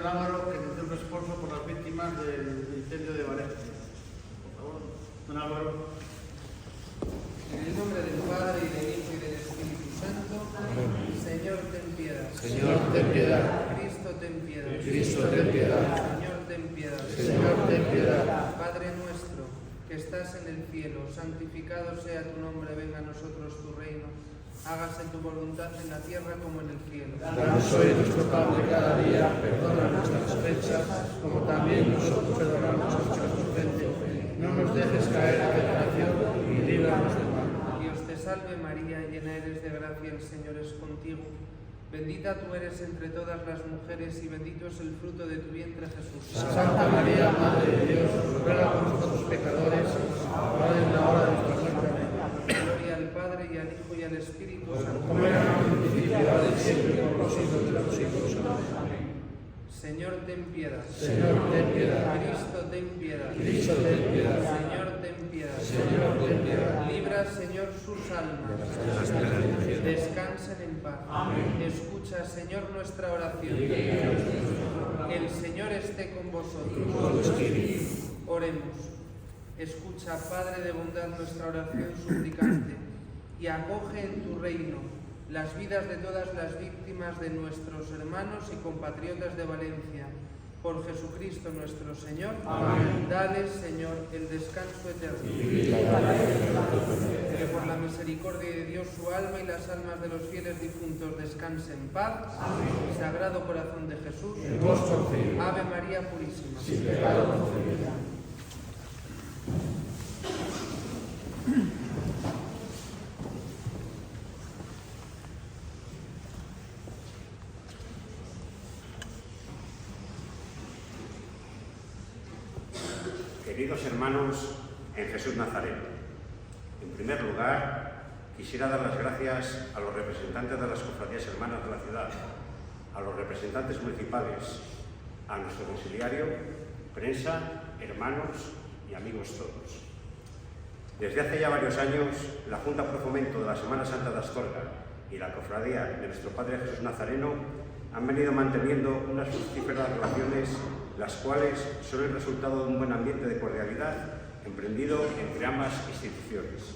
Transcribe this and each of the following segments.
Álvaro, que desde un esfuerzo por las víctimas del incendio de Valencia. Por favor, don Álvaro. En el nombre del Padre, y del Hijo, y del Espíritu Santo. Amén. Señor, ten piedad. Señor, ten piedad. Cristo, ten piedad. Cristo, ten piedad. Señor, ten piedad. Señor, ten piedad. Padre nuestro, que estás en el cielo, santificado sea tu nombre, venga a nosotros tu reino. Hágase tu voluntad en la tierra como en el cielo. Danos hoy nuestro pan de cada día, perdona nuestras ofensas, como también nosotros perdonamos a nuestros ofensores. No nos dejes caer en tentación y líbranos del mal. Dios te salve María, llena eres de gracia, el Señor es contigo. Bendita tú eres entre todas las mujeres y bendito es el fruto de tu vientre, Jesús. Santa María, Madre de Dios, ruega por nosotros pecadores, ahora y en la hora de nuestra muerte. Amén. Gloria al Padre, y al Hijo, y al Espíritu Santo. Como era en el principio, ahora y siempre, por los siglos de los siglos. Amén. Señor, ten piedad. Señor, ten piedad. Cristo, ten piedad. Cristo, ten piedad. Señor, ten piedad. Señor, ten piedad. Libra, Señor, sus almas. Descansen en paz. Escucha, Señor, nuestra oración. El Señor esté con vosotros. Oremos. Escucha, Padre de bondad, nuestra oración suplicante, y acoge en tu reino las vidas de todas las víctimas de nuestros hermanos y compatriotas de Valencia. Por Jesucristo nuestro Señor. Amén. Dale, Señor, el descanso eterno. Que por la misericordia de Dios su alma y las almas de los fieles difuntos descansen en paz. Amén. Sagrado Corazón de Jesús. Ave María Purísima. Sin pecado concebida. Queridos hermanos en Jesús Nazareno, en primer lugar quisiera dar las gracias a los representantes de las cofradías hermanas de la ciudad, a los representantes municipales, a nuestro conciliario, prensa, hermanos y amigos todos. Desde hace ya varios años, la Junta Pro Fomento de la Semana Santa de Astorga y la cofradía de nuestro Padre Jesús Nazareno han venido manteniendo unas fructíferas relaciones, las cuales son el resultado de un buen ambiente de cordialidad emprendido entre ambas instituciones.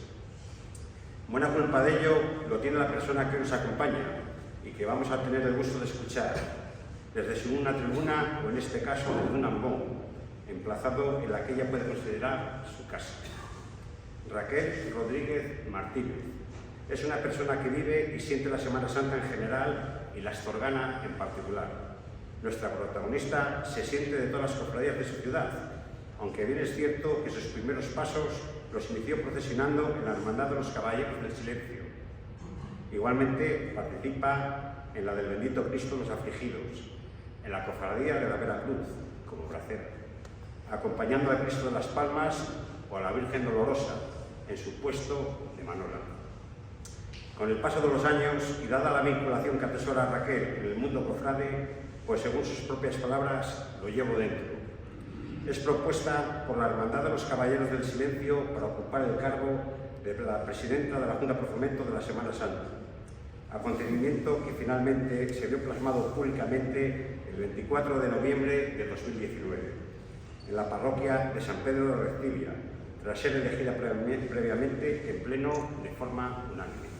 Buena culpa de ello lo tiene la persona que nos acompaña y que vamos a tener el gusto de escuchar desde una tribuna o en este caso desde un ambón, emplazado en la que ella puede considerar su casa. Raquel Rodríguez Martínez es una persona que vive y siente la Semana Santa en general y la astorgana en particular. Nuestra protagonista se siente de todas las cofradías de su ciudad, aunque bien es cierto que sus primeros pasos los inició procesionando en la Hermandad de los Caballeros del Silencio. Igualmente participa en la del Bendito Cristo de los Afligidos, en la Cofradía de la Veracruz, como bracera, acompañando a Cristo de las Palmas o a la Virgen Dolorosa en su puesto de Manola. Con el paso de los años y dada la vinculación que atesora Raquel en el mundo cofrade, pues según sus propias palabras, lo llevo dentro. Es propuesta por la Hermandad de los Caballeros del Silencio para ocupar el cargo de la presidenta de la Junta Pro Fomento de la Semana Santa, acontecimiento que finalmente se vio plasmado públicamente el 24 de noviembre de 2019, en la parroquia de San Pedro de Reptilia, tras ser elegida previamente en pleno de forma unánime.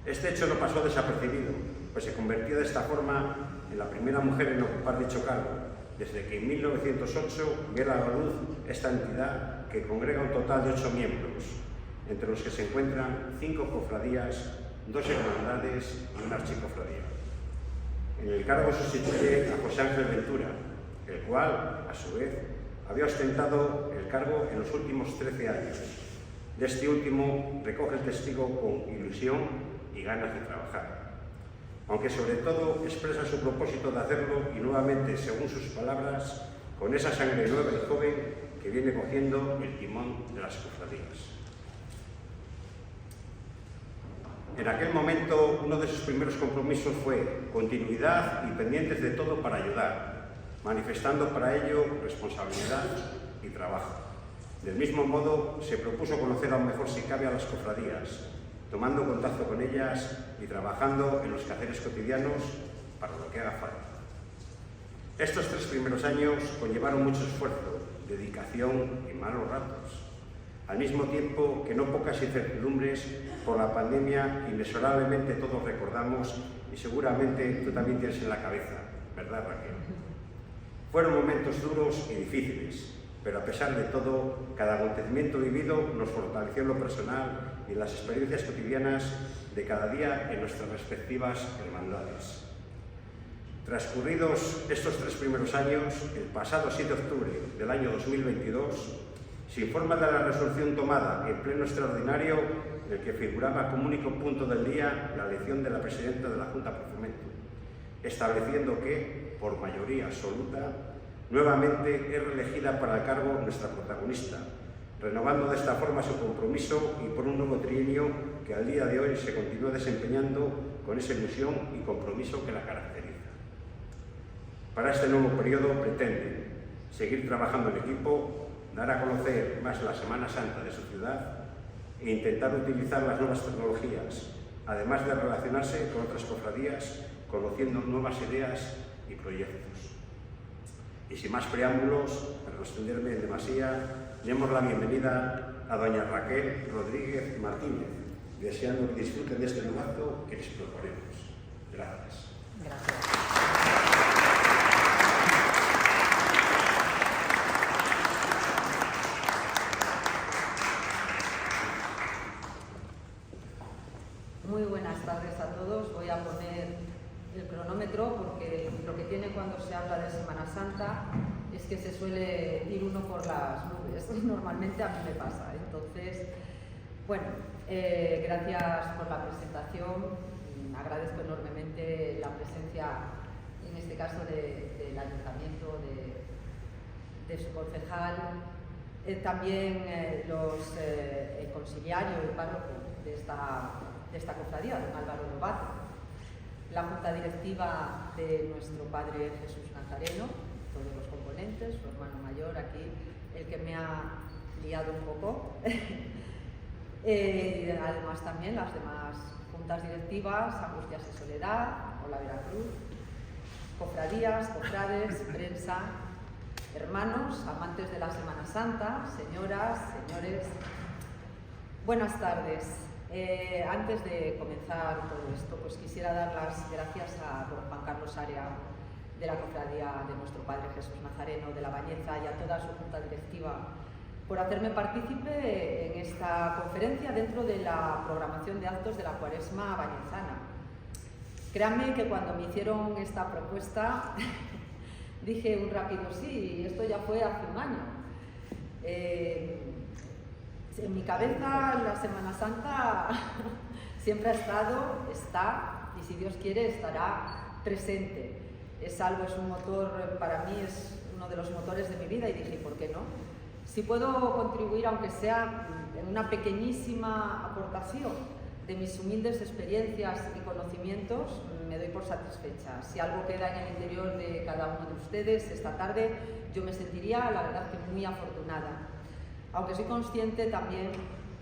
Este hecho no pasó desapercibido, pues se convirtió de esta forma en la primera mujer en ocupar dicho cargo, desde que en 1908 viera a la luz esta entidad que congrega un total de 8 miembros, entre los que se encuentran 5 cofradías, 2 hermandades y una archicofradía. En el cargo sustituye a José Ángel Ventura, el cual, a su vez, había ostentado el cargo en los últimos 13 años. De este último recoge el testigo con ilusión y ganas de trabajar, aunque sobre todo expresa su propósito de hacerlo y nuevamente, según sus palabras, con esa sangre nueva y joven que viene cogiendo el timón de las cofradías. En aquel momento, uno de sus primeros compromisos fue continuidad y pendientes de todo para ayudar, manifestando para ello responsabilidad y trabajo. Del mismo modo, se propuso conocer aún mejor si cabe a las cofradías, tomando contacto con ellas y trabajando en los quehaceres cotidianos para lo que haga falta. Estos 3 primeros años conllevaron mucho esfuerzo, dedicación y malos ratos, al mismo tiempo que no pocas incertidumbres por la pandemia que inexorablemente todos recordamos y seguramente tú también tienes en la cabeza, ¿verdad, Raquel? Fueron momentos duros y difíciles, pero a pesar de todo, cada acontecimiento vivido nos fortaleció en lo personal y en las experiencias cotidianas de cada día en nuestras respectivas hermandades. Transcurridos estos 3 primeros años, el pasado 7 de octubre del año 2022, se informa de la resolución tomada en pleno extraordinario en el que figuraba como único punto del día la elección de la presidenta de la Junta por Fomento, estableciendo que, por mayoría absoluta, nuevamente es reelegida para el cargo nuestra protagonista, renovando de esta forma su compromiso y por un nuevo trienio que al día de hoy se continúa desempeñando con esa ilusión y compromiso que la caracteriza. Para este nuevo periodo pretende seguir trabajando en equipo, dar a conocer más la Semana Santa de su ciudad e intentar utilizar las nuevas tecnologías, además de relacionarse con otras cofradías, conociendo nuevas ideas y proyectos. Y sin más preámbulos, para no extenderme en demasía, demos la bienvenida a doña Raquel Rodríguez Martínez, deseando que disfruten de este momento que les proponemos. Gracias. Gracias. Muy buenas tardes a todos. Voy a poner el cronómetro porque lo que tiene cuando se habla de Semana Santa es que se suele ir uno por las nubes. Normalmente a mí me pasa. Entonces, bueno, gracias por la presentación. Agradezco enormemente la presencia, en este caso, del Ayuntamiento, de su concejal, también el conciliario y párroco de esta cofradía, don Álvaro Lobato, la junta directiva de nuestro Padre Jesús Nazareno, todos los componentes, su hermano mayor aquí, el que me ha liado un poco, además también las demás juntas directivas, Angustias y Soledad, Hola Veracruz, cofradías, cofrades, prensa, hermanos, amantes de la Semana Santa, señoras, señores, buenas tardes. Antes de comenzar todo esto, pues quisiera dar las gracias a don Juan Carlos Area de la Cofradía de nuestro Padre Jesús Nazareno de la Bañeza y a toda su junta directiva por hacerme partícipe en esta conferencia dentro de la programación de actos de la Cuaresma bañezana. Créanme que cuando me hicieron esta propuesta dije un rápido sí, esto ya fue hace un año. En mi cabeza la Semana Santa siempre ha estado, está y si Dios quiere estará presente. Es algo, es un motor, para mí es uno de los motores de mi vida y dije, ¿por qué no? Si puedo contribuir, aunque sea en una pequeñísima aportación de mis humildes experiencias y conocimientos, me doy por satisfecha. Si algo queda en el interior de cada uno de ustedes esta tarde, yo me sentiría, la verdad, que muy afortunada. Aunque soy consciente también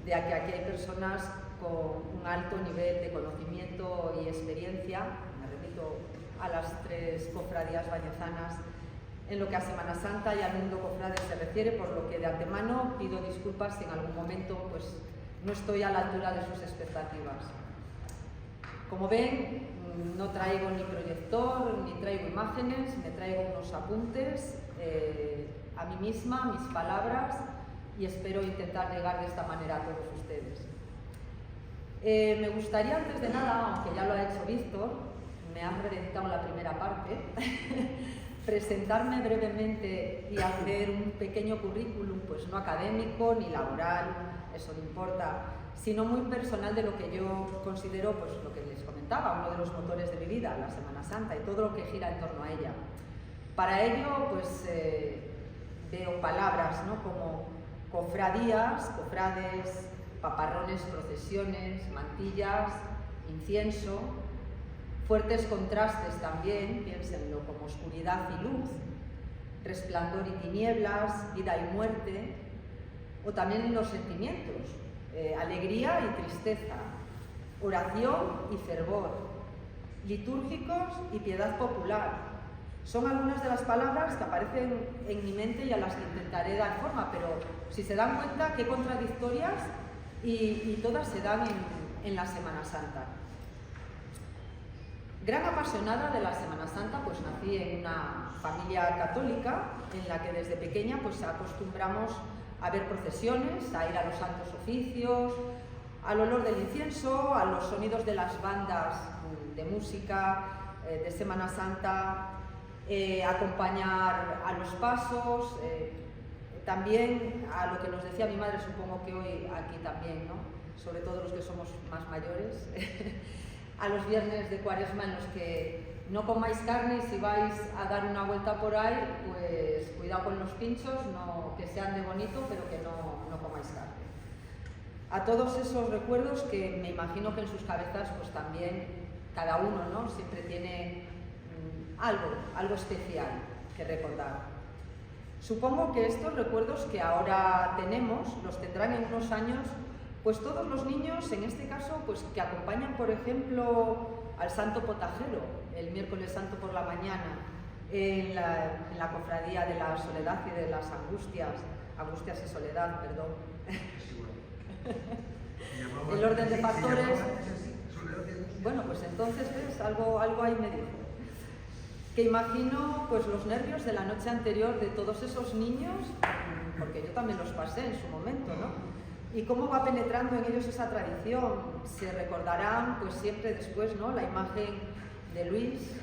de que aquí hay personas con un alto nivel de conocimiento y experiencia, me remito a las 3 cofradías bañezanas, en lo que a Semana Santa y al mundo cofrade se refiere, por lo que de antemano pido disculpas si en algún momento pues, no estoy a la altura de sus expectativas. Como ven, no traigo ni proyector, ni traigo imágenes, me traigo unos apuntes a mí misma, mis palabras, y espero intentar llegar de esta manera a todos ustedes. Me gustaría, antes de nada, aunque ya lo ha hecho Víctor, me han redactado la primera parte, presentarme brevemente y hacer un pequeño currículum, pues no académico ni laboral, eso no importa, sino muy personal de lo que yo considero, pues lo que les comentaba, uno de los motores de mi vida, la Semana Santa y todo lo que gira en torno a ella. Para ello, pues veo palabras, ¿no? Como cofradías, cofrades, paparrones, procesiones, mantillas, incienso, fuertes contrastes también, piénsenlo, como oscuridad y luz, resplandor y tinieblas, vida y muerte, o también los sentimientos, alegría y tristeza, oración y fervor, litúrgicos y piedad popular, Son algunas de las palabras que aparecen en mi mente y a las que intentaré dar forma, pero si se dan cuenta, qué contradictorias y todas se dan en la Semana Santa. Gran apasionada de la Semana Santa, pues nací en una familia católica en la que desde pequeña pues acostumbramos a ver procesiones, a ir a los santos oficios, al olor del incienso, a los sonidos de las bandas de música de Semana Santa, acompañar a los pasos, también a lo que nos decía mi madre, supongo que hoy aquí también, ¿no? Sobre todo los que somos más mayores, a los viernes de Cuaresma en los que no comáis carne y si vais a dar una vuelta por ahí, pues cuidado con los pinchos, no, que sean de bonito, pero que no comáis carne. A todos esos recuerdos que me imagino que en sus cabezas pues también cada uno, ¿no? Siempre tiene algo especial que recordar. Supongo que estos recuerdos que ahora tenemos los tendrán en unos años pues todos los niños, en este caso, pues que acompañan, por ejemplo, al Santo Potajero, el miércoles santo por la mañana, en la cofradía de la Soledad y de las Angustias y Soledad, perdón. El orden de pastores. Bueno, pues entonces, ¿ves? Algo ahí me dijo. Que imagino pues los nervios de la noche anterior de todos esos niños, porque yo también los pasé en su momento, ¿no? Y cómo va penetrando en ellos esa tradición. Se recordarán pues siempre después, ¿no? La imagen de Luis,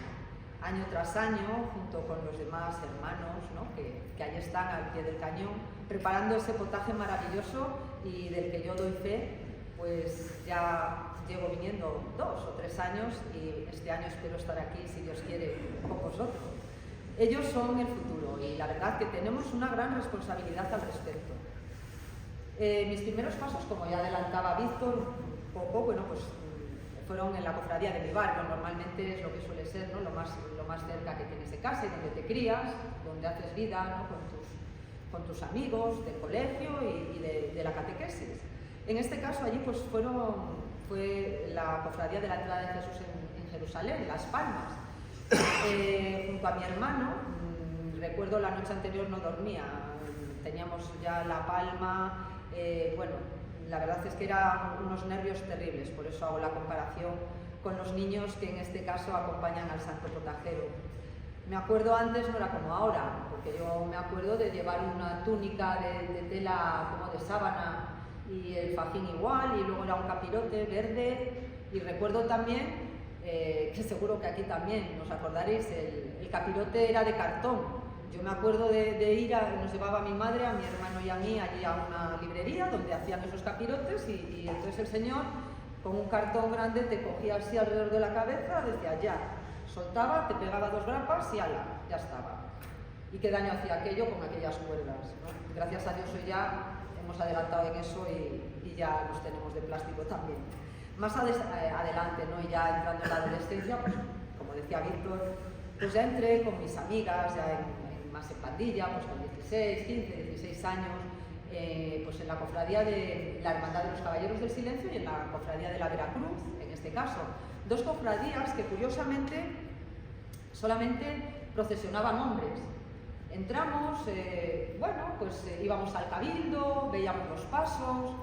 año tras año, junto con los demás hermanos, ¿no? que ahí están al pie del cañón, preparando ese potaje maravilloso y del que yo doy fe, pues ya llevo viniendo 2 o 3 años y este año espero estar aquí, si Dios quiere, con vosotros. Ellos son el futuro y la verdad que tenemos una gran responsabilidad al respecto. Mis primeros pasos, como ya adelantaba Víctor, poco, bueno, pues fueron en la cofradía de mi barrio. Normalmente es lo que suele ser, ¿no? lo más cerca que tienes de casa y donde te crías, donde haces vida, ¿no? con tus amigos del colegio y de la catequesis. En este caso allí pues fue la cofradía de la entrada de Jesús en Jerusalén, Las Palmas. Junto a mi hermano, recuerdo la noche anterior no dormía, teníamos ya la palma, bueno, la verdad es que eran unos nervios terribles, por eso hago la comparación con los niños que en este caso acompañan al Santo Potajero. Me acuerdo antes, no era como ahora, porque yo me acuerdo de llevar una túnica de tela como de sábana y el fajín igual, y luego era un capirote verde, y recuerdo también, que seguro que aquí también nos acordaréis, el capirote era de cartón. Yo me acuerdo de ir, nos llevaba mi madre, a mi hermano y a mí, allí a una librería donde hacían esos capirotes y entonces el señor con un cartón grande te cogía así alrededor de la cabeza, decía ya, soltaba, te pegaba 2 grapas y ala, ya estaba. Y qué daño hacía aquello con aquellas cuerdas, ¿no? Gracias a Dios hoy ya hemos adelantado en eso y ya los tenemos de plástico también. Más adelante, ¿no? Y ya entrando en la adolescencia, pues como decía Víctor, pues ya entré con mis amigas, ya más en pandilla, pues con 16, 15, 16 años, pues en la cofradía de la Hermandad de los Caballeros del Silencio y en la cofradía de la Veracruz, en este caso. 2 cofradías que curiosamente solamente procesionaban hombres. Entramos, bueno, pues íbamos al cabildo, veíamos los pasos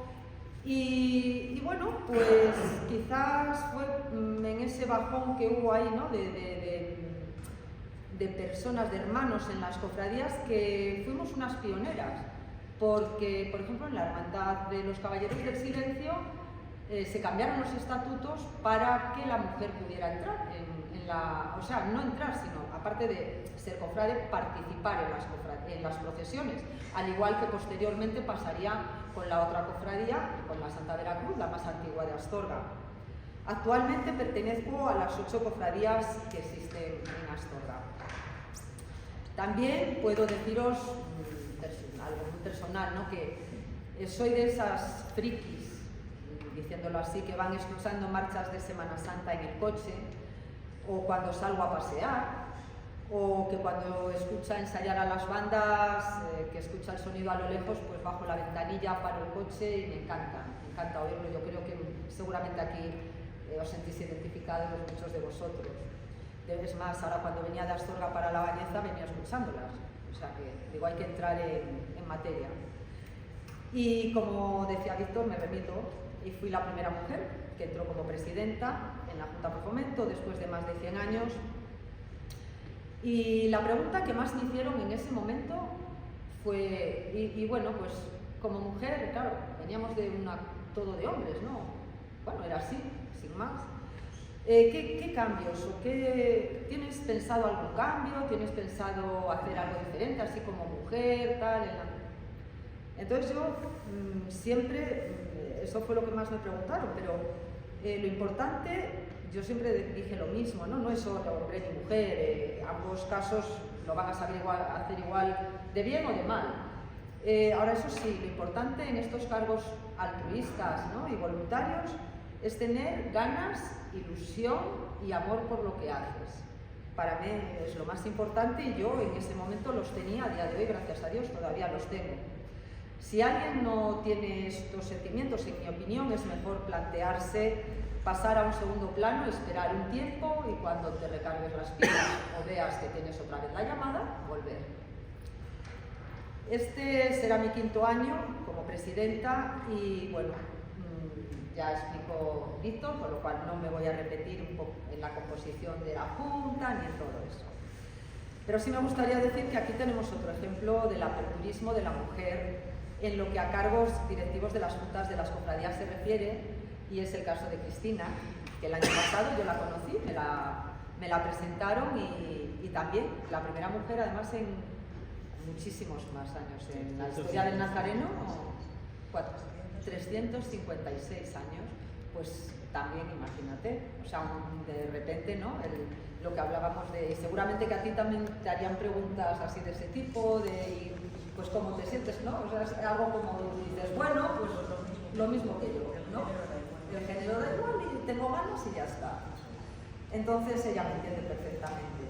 y bueno, pues quizás fue en ese bajón que hubo ahí, ¿no? de personas, de hermanos en las cofradías, que fuimos unas pioneras, porque, por ejemplo, en la Hermandad de los Caballeros del Silencio se cambiaron los estatutos para que la mujer pudiera entrar, o sea, no entrar, sino, aparte de ser cofrade, participar en las procesiones, al igual que posteriormente pasaría con la otra cofradía, con la Santa Veracruz, la más antigua de Astorga. Actualmente pertenezco a las 8 cofradías que existen en Astorga. También puedo deciros algo muy personal, ¿no? Que soy de esas frikis, diciéndolo así, que van escuchando marchas de Semana Santa en el coche, o cuando salgo a pasear, o que cuando escucha ensayar a las bandas, que escucha el sonido a lo lejos, pues bajo la ventanilla, paro el coche y me encanta oírlo. Yo creo que seguramente aquí os sentís identificados muchos de vosotros. Es más, ahora cuando venía de Astorga para la Bañeza venía escuchándolas. O sea que digo, hay que entrar en materia. Y como decía Víctor, me remito y fui la primera mujer que entró como presidenta en la Junta por Fomento después de más de 100 años. Y la pregunta que más me hicieron en ese momento fue, y bueno, pues como mujer, claro, veníamos de todo de hombres, ¿no? Bueno, era así, sin más. ¿Qué cambios o tienes pensado algún cambio? ¿Tienes pensado hacer algo diferente, así como mujer, tal? Entonces yo siempre, eso fue lo que más me preguntaron, pero lo importante, yo siempre dije lo mismo, ¿no? No es solo hombre ni mujer, ambos casos lo van a saber hacer igual de bien o de mal. Ahora eso sí, lo importante en estos cargos altruistas, ¿no? Y voluntarios es tener ganas, ilusión y amor por lo que haces. Para mí es lo más importante y yo en ese momento los tenía, a día de hoy, gracias a Dios, todavía los tengo. Si alguien no tiene estos sentimientos, en mi opinión, es mejor plantearse pasar a un segundo plano, esperar un tiempo y cuando te recargues las pilas o veas que tienes otra vez la llamada, volver. Este será mi 5º año como presidenta y bueno, ya explicó Víctor, con lo cual no me voy a repetir un poco en la composición de la Junta ni en todo eso. Pero sí me gustaría decir que aquí tenemos otro ejemplo del aperturismo de la mujer en lo que a cargos directivos de las juntas de las cofradías se refiere, y es el caso de Cristina, que el año pasado yo la conocí, me la presentaron y también la primera mujer, además en muchísimos más años en la historia del Nazareno, 356 años, pues también imagínate, o sea, de repente, ¿no? Lo que hablábamos de, seguramente que a ti también te harían preguntas así de ese tipo, pues cómo te sientes, ¿no? O sea, es algo como dices, bueno, pues lo mismo que yo, ¿no? El género de igual y tengo ganas y ya está. Entonces ella me entiende perfectamente.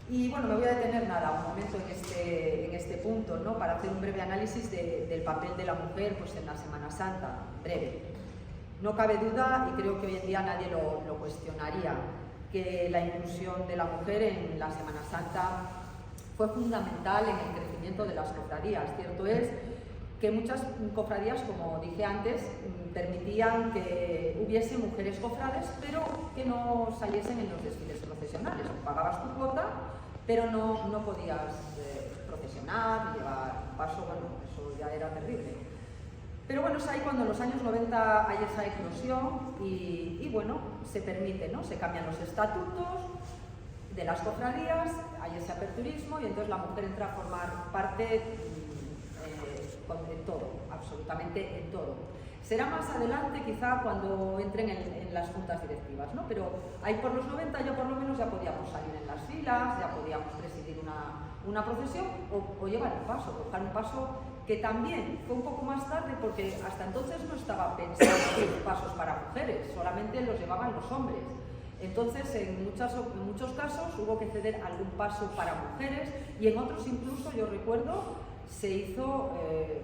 Y bueno, me voy a detener un momento en este punto, ¿no? Para hacer un breve análisis del papel de la mujer pues, en la Semana Santa, breve. No cabe duda, y creo que hoy en día nadie lo cuestionaría, que la inclusión de la mujer en la Semana Santa fue fundamental en el crecimiento de las cofradías. Cierto es que muchas cofradías, como dije antes, permitían que hubiese mujeres cofrades, pero que no saliesen en los desfiles procesionales. Pagabas tu cuota, pero no podías procesionar ni llevar un paso, bueno, eso ya era terrible. Pero bueno, es ahí cuando en los años 90 hay esa eclosión y bueno, se permite, ¿no? Se cambian los estatutos de las cofradías, hay ese aperturismo y entonces la mujer entra a formar parte en todo, absolutamente en todo. Será más adelante quizá cuando entren en las juntas directivas, ¿no? Pero ahí por los 90 ya por lo menos ya podíamos salir en las filas, ya podíamos presidir una procesión o llevar un paso, tocar un paso que también fue un poco más tarde porque hasta entonces no estaba pensado los pasos para mujeres, solamente los llevaban los hombres. Entonces en muchos casos hubo que ceder algún paso para mujeres y en otros incluso, yo recuerdo, se hizo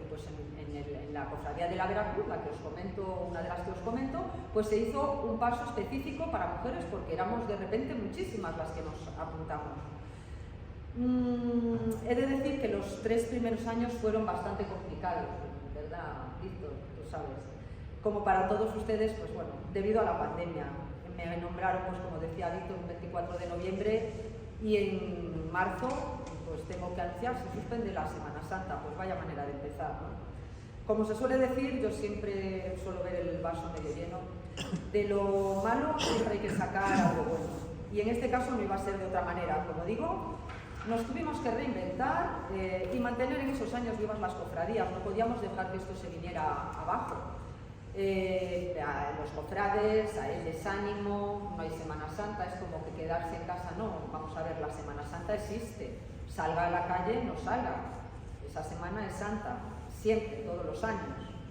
pues en la cofradía de la Veracruz, la que os comento, una de las que os comento, pues se hizo un paso específico para mujeres porque éramos de repente muchísimas las que nos apuntamos. He de decir que los 3 primeros años fueron bastante complicados, ¿verdad, Víctor? Tú sabes. Como para todos ustedes, pues bueno, debido a la pandemia. Me nombraron, pues como decía Víctor, un 24 de noviembre y en marzo, pues tengo que anunciar, se suspende la Semana Santa, pues vaya manera de empezar, ¿no? Como se suele decir, yo siempre suelo ver el vaso medio lleno, de lo malo siempre hay que sacar algo bueno. Y en este caso no iba a ser de otra manera, como digo, nos tuvimos que reinventar y mantener en esos años vivas las cofradías, no podíamos dejar que esto se viniera abajo. A los cofrades, a el desánimo, no hay Semana Santa, es como que quedarse en casa, no, vamos a ver, la Semana Santa existe, salga a la calle, no salga, esa semana es santa, siempre, todos los años,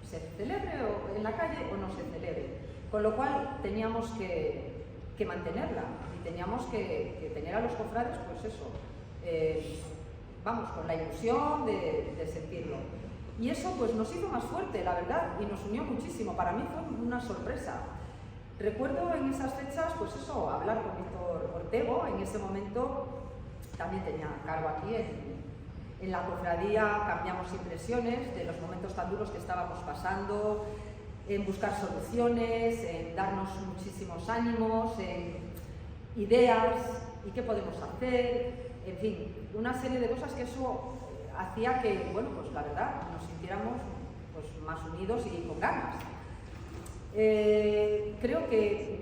se celebre en la calle o no se celebre, con lo cual teníamos que mantenerla y teníamos que tener a los cofrades, pues eso, vamos, con la ilusión de sentirlo. Y eso pues nos hizo más fuerte, la verdad, y nos unió muchísimo. Para mí fue una sorpresa. Recuerdo en esas fechas, pues eso, pasó a hablar con Víctor Ortego. En ese momento también tenía cargo aquí en la cofradía, cambiamos impresiones de los momentos tan duros que estábamos pasando, en buscar soluciones, en darnos muchísimos ánimos, en ideas y qué podemos hacer, en fin, una serie de cosas que eso hacía que, bueno, pues la verdad, nos sintiéramos pues, más unidos y con ganas. Creo que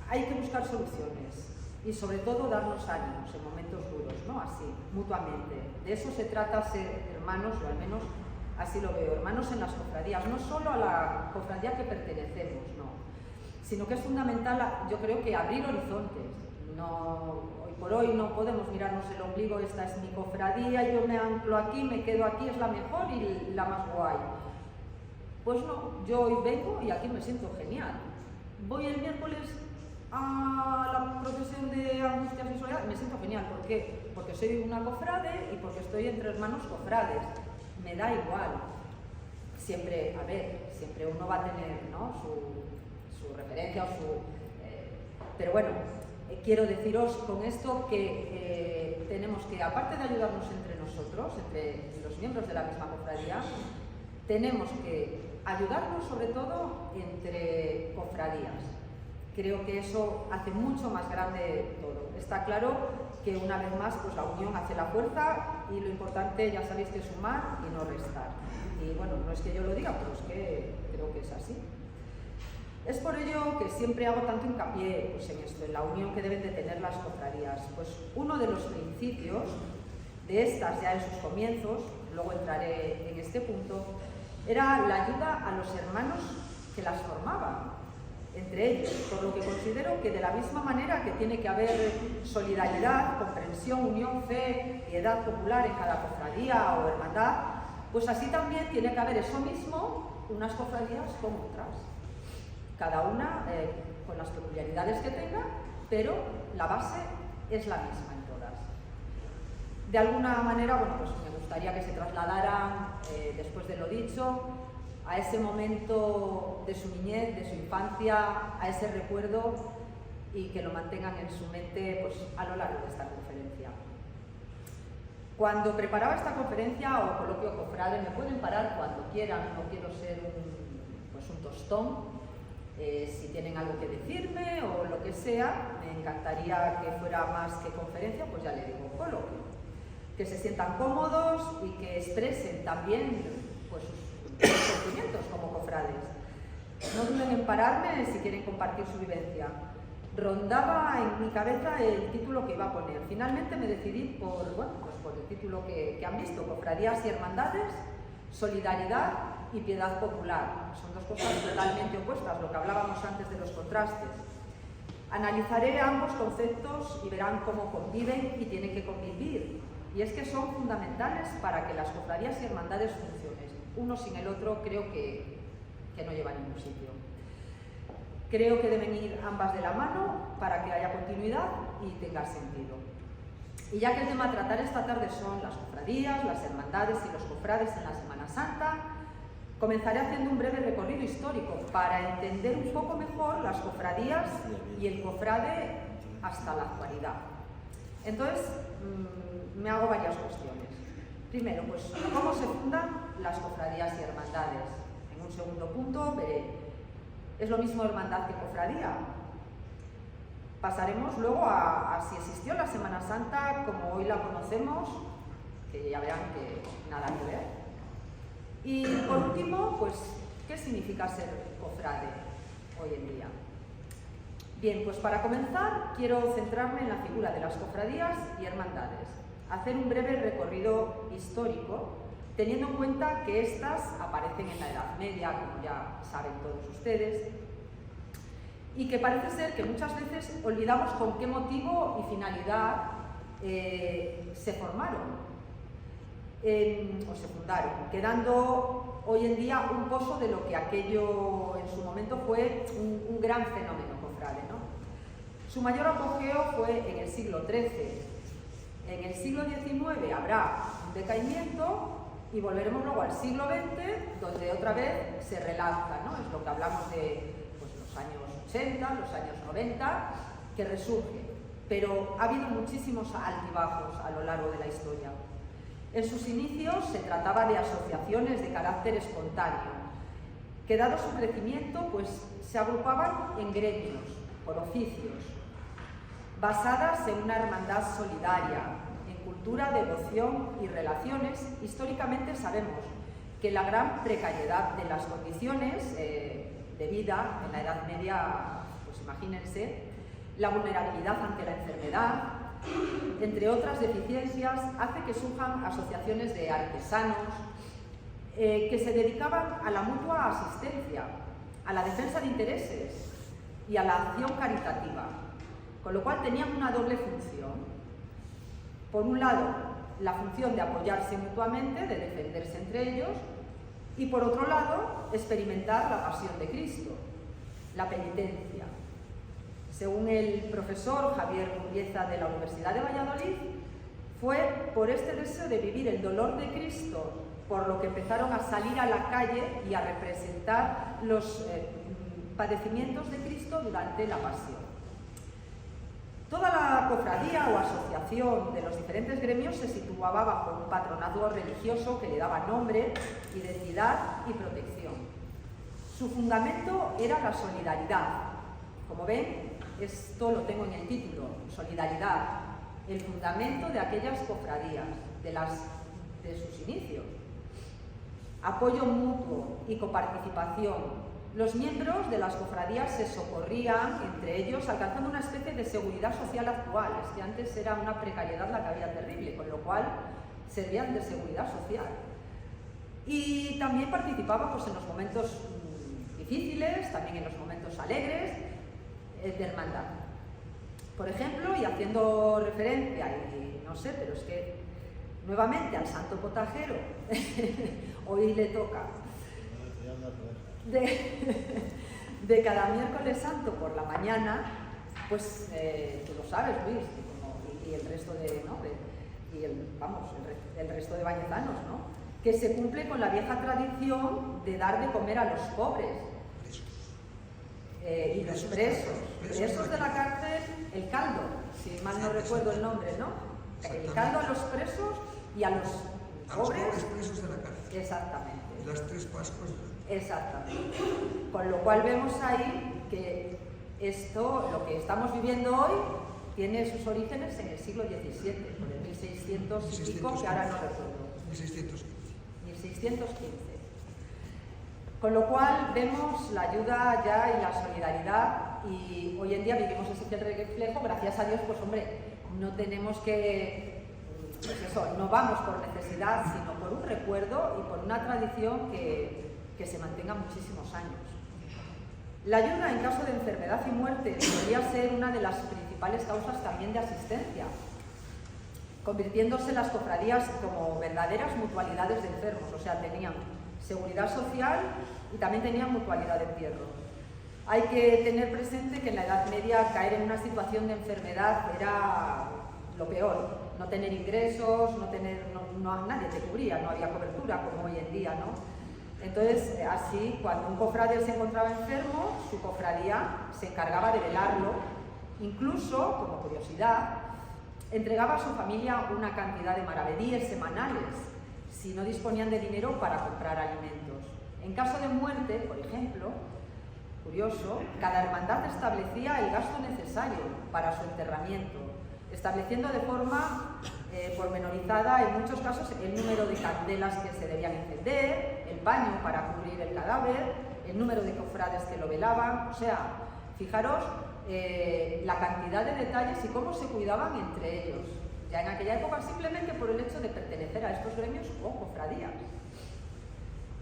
hay que buscar soluciones y sobre todo darnos ánimos en momentos duros, ¿no? Así, mutuamente. De eso se trata ser hermanos, o al menos así lo veo, hermanos en las cofradías, no solo a la cofradía que pertenecemos, no, sino que es fundamental, yo creo que abrir horizontes. No, hoy por hoy no podemos mirarnos el ombligo, esta es mi cofradía, yo me anclo aquí, me quedo aquí, es la mejor y la más guay. Pues no, yo hoy vengo y aquí me siento genial. Voy el miércoles a la procesión de Angustias y Soledad, me siento genial. ¿Por qué? Porque soy una cofrade y porque estoy entre hermanos cofrades. Me da igual. Siempre, a ver, siempre uno va a tener, ¿no?, su referencia o su... pero bueno, quiero deciros con esto que tenemos que, aparte de ayudarnos entre nosotros, entre los miembros de la misma cofradía, tenemos que ayudarnos sobre todo entre cofradías. Creo que eso hace mucho más grande todo. Está claro que una vez más pues la unión hace la fuerza y lo importante, ya sabéis, que es sumar y no restar. Y bueno, no es que yo lo diga, pero es que creo que es así. Es por ello que siempre hago tanto hincapié pues, en esto, en la unión que deben de tener las cofradías. Pues uno de los principios de estas ya en sus comienzos, luego entraré en este punto, era la ayuda a los hermanos que las formaban entre ellos, por lo que considero que de la misma manera que tiene que haber solidaridad, comprensión, unión, fe, piedad popular en cada cofradía o hermandad, pues así también tiene que haber eso mismo unas cofradías como otras, cada una con las peculiaridades que tenga, pero la base es la misma en todas. De alguna manera, bueno, pues me gustaría que se trasladaran, después de lo dicho, a ese momento de su niñez, de su infancia, a ese recuerdo y que lo mantengan en su mente pues, a lo largo de esta conferencia. Cuando preparaba esta conferencia o coloquio cofrade, me pueden parar cuando quieran, no quiero ser un tostón. Si tienen algo que decirme o lo que sea, me encantaría que fuera más que conferencia, pues ya le digo coloquio. Que se sientan cómodos y que expresen también pues, sus sentimientos como cofrades. No duden en pararme si quieren compartir su vivencia. Rondaba en mi cabeza el título que iba a poner. Finalmente me decidí por el título que han visto, Cofradías y Hermandades, Solidaridad y Piedad Popular. Son dos cosas totalmente opuestas, lo que hablábamos antes de los contrastes. Analizaré ambos conceptos y verán cómo conviven y tienen que convivir. Y es que son fundamentales para que las cofradías y hermandades funcionen. Uno sin el otro creo que no lleva a ningún sitio. Creo que deben ir ambas de la mano para que haya continuidad y tenga sentido. Y ya que el tema a tratar esta tarde son las cofradías, las hermandades y los cofrades en la Semana Santa, comenzaré haciendo un breve recorrido histórico para entender un poco mejor las cofradías y el cofrade hasta la actualidad. Entonces, me hago varias cuestiones. Primero, pues, ¿cómo se fundan las cofradías y hermandades? En un segundo punto veré, ¿es lo mismo hermandad que cofradía? Pasaremos luego a si existió la Semana Santa como hoy la conocemos, que ya verán que nada que ver. Y por último, pues, ¿qué significa ser cofrade hoy en día? Bien, pues para comenzar quiero centrarme en la figura de las cofradías y hermandades, hacer un breve recorrido histórico, teniendo en cuenta que estas aparecen en la Edad Media, como ya saben todos ustedes, y que parece ser que muchas veces olvidamos con qué motivo y finalidad se formaron o se fundaron, quedando hoy en día un pozo de lo que aquello en su momento fue un gran fenómeno cofrade, ¿no? Su mayor apogeo fue en el siglo XIII. En el siglo XIX habrá un decaimiento y volveremos luego al siglo XX, donde otra vez se relanza, ¿no? Es lo que hablamos de pues, los los años 80, los años 90, que resurge, pero ha habido muchísimos altibajos a lo largo de la historia. En sus inicios se trataba de asociaciones de carácter espontáneo, que dado su crecimiento, pues se agrupaban en gremios, por oficios, basadas en una hermandad solidaria, en cultura, devoción y relaciones. Históricamente sabemos que la gran precariedad de las condiciones de vida en la Edad Media, pues imagínense, la vulnerabilidad ante la enfermedad, entre otras deficiencias, hace que surjan asociaciones de artesanos que se dedicaban a la mutua asistencia, a la defensa de intereses y a la acción caritativa, con lo cual tenían una doble función. Por un lado, la función de apoyarse mutuamente, de defenderse entre ellos, y por otro lado, experimentar la pasión de Cristo, la penitencia. Según el profesor Javier Murrieta de la Universidad de Valladolid, fue por este deseo de vivir el dolor de Cristo por lo que empezaron a salir a la calle y a representar los padecimientos de Cristo durante la pasión. Toda la cofradía o asociación de los diferentes gremios se situaba bajo un patronazgo religioso que le daba nombre, identidad y protección. Su fundamento era la solidaridad. Como ven, esto lo tengo en el título, solidaridad, el fundamento de aquellas cofradías, de sus inicios. Apoyo mutuo y coparticipación. Los miembros de las cofradías se socorrían entre ellos, alcanzando una especie de seguridad social actual. Es que antes era una precariedad la que había terrible, con lo cual servían de seguridad social. Y también participaban pues, en los momentos difíciles, también en los momentos alegres de hermandad. Por ejemplo, y haciendo referencia, y no sé, pero es que nuevamente al Santo Potajero, hoy le toca, de cada miércoles santo por la mañana, pues tú lo sabes, Luis, y el resto de, ¿no? el resto de vallezanos, ¿no? Que se cumple con la vieja tradición de dar de comer a los pobres y los presos de la cárcel, el caldo, si mal no recuerdo el nombre, ¿no? El caldo a los presos y a los pobres. A los pobres presos de la cárcel. Exactamente. Las 3 Pascuas. Exactamente. Con lo cual vemos ahí que esto, lo que estamos viviendo hoy, tiene sus orígenes en el siglo XVII, por el 1600 y pico, que ahora no recuerdo. 1615. 1615. Con lo cual vemos la ayuda ya y la solidaridad, y hoy en día vivimos ese reflejo, gracias a Dios, pues hombre, no tenemos que, pues eso, no vamos por necesidad, sino por un recuerdo y por una tradición que se mantenga muchísimos años. La ayuda en caso de enfermedad y muerte debería ser una de las principales causas también de asistencia, convirtiéndose las cofradías como verdaderas mutualidades de enfermos, o sea, tenían seguridad social y también tenían mutualidad de entierro. Hay que tener presente que en la Edad Media caer en una situación de enfermedad era lo peor, no tener ingresos, nadie te cubría, no había cobertura como hoy en día, ¿no? Entonces, así, cuando un cofrade se encontraba enfermo, su cofradía se encargaba de velarlo, incluso, como curiosidad, entregaba a su familia una cantidad de maravedíes semanales, si no disponían de dinero para comprar alimentos. En caso de muerte, por ejemplo, curioso, cada hermandad establecía el gasto necesario para su enterramiento, estableciendo de forma pormenorizada, en muchos casos, el número de candelas que se debían encender, el paño para cubrir el cadáver, el número de cofrades que lo velaban. O sea, fijaros la cantidad de detalles y cómo se cuidaban entre ellos, ya en aquella época, simplemente por el hecho de pertenecer a estos gremios o cofradías.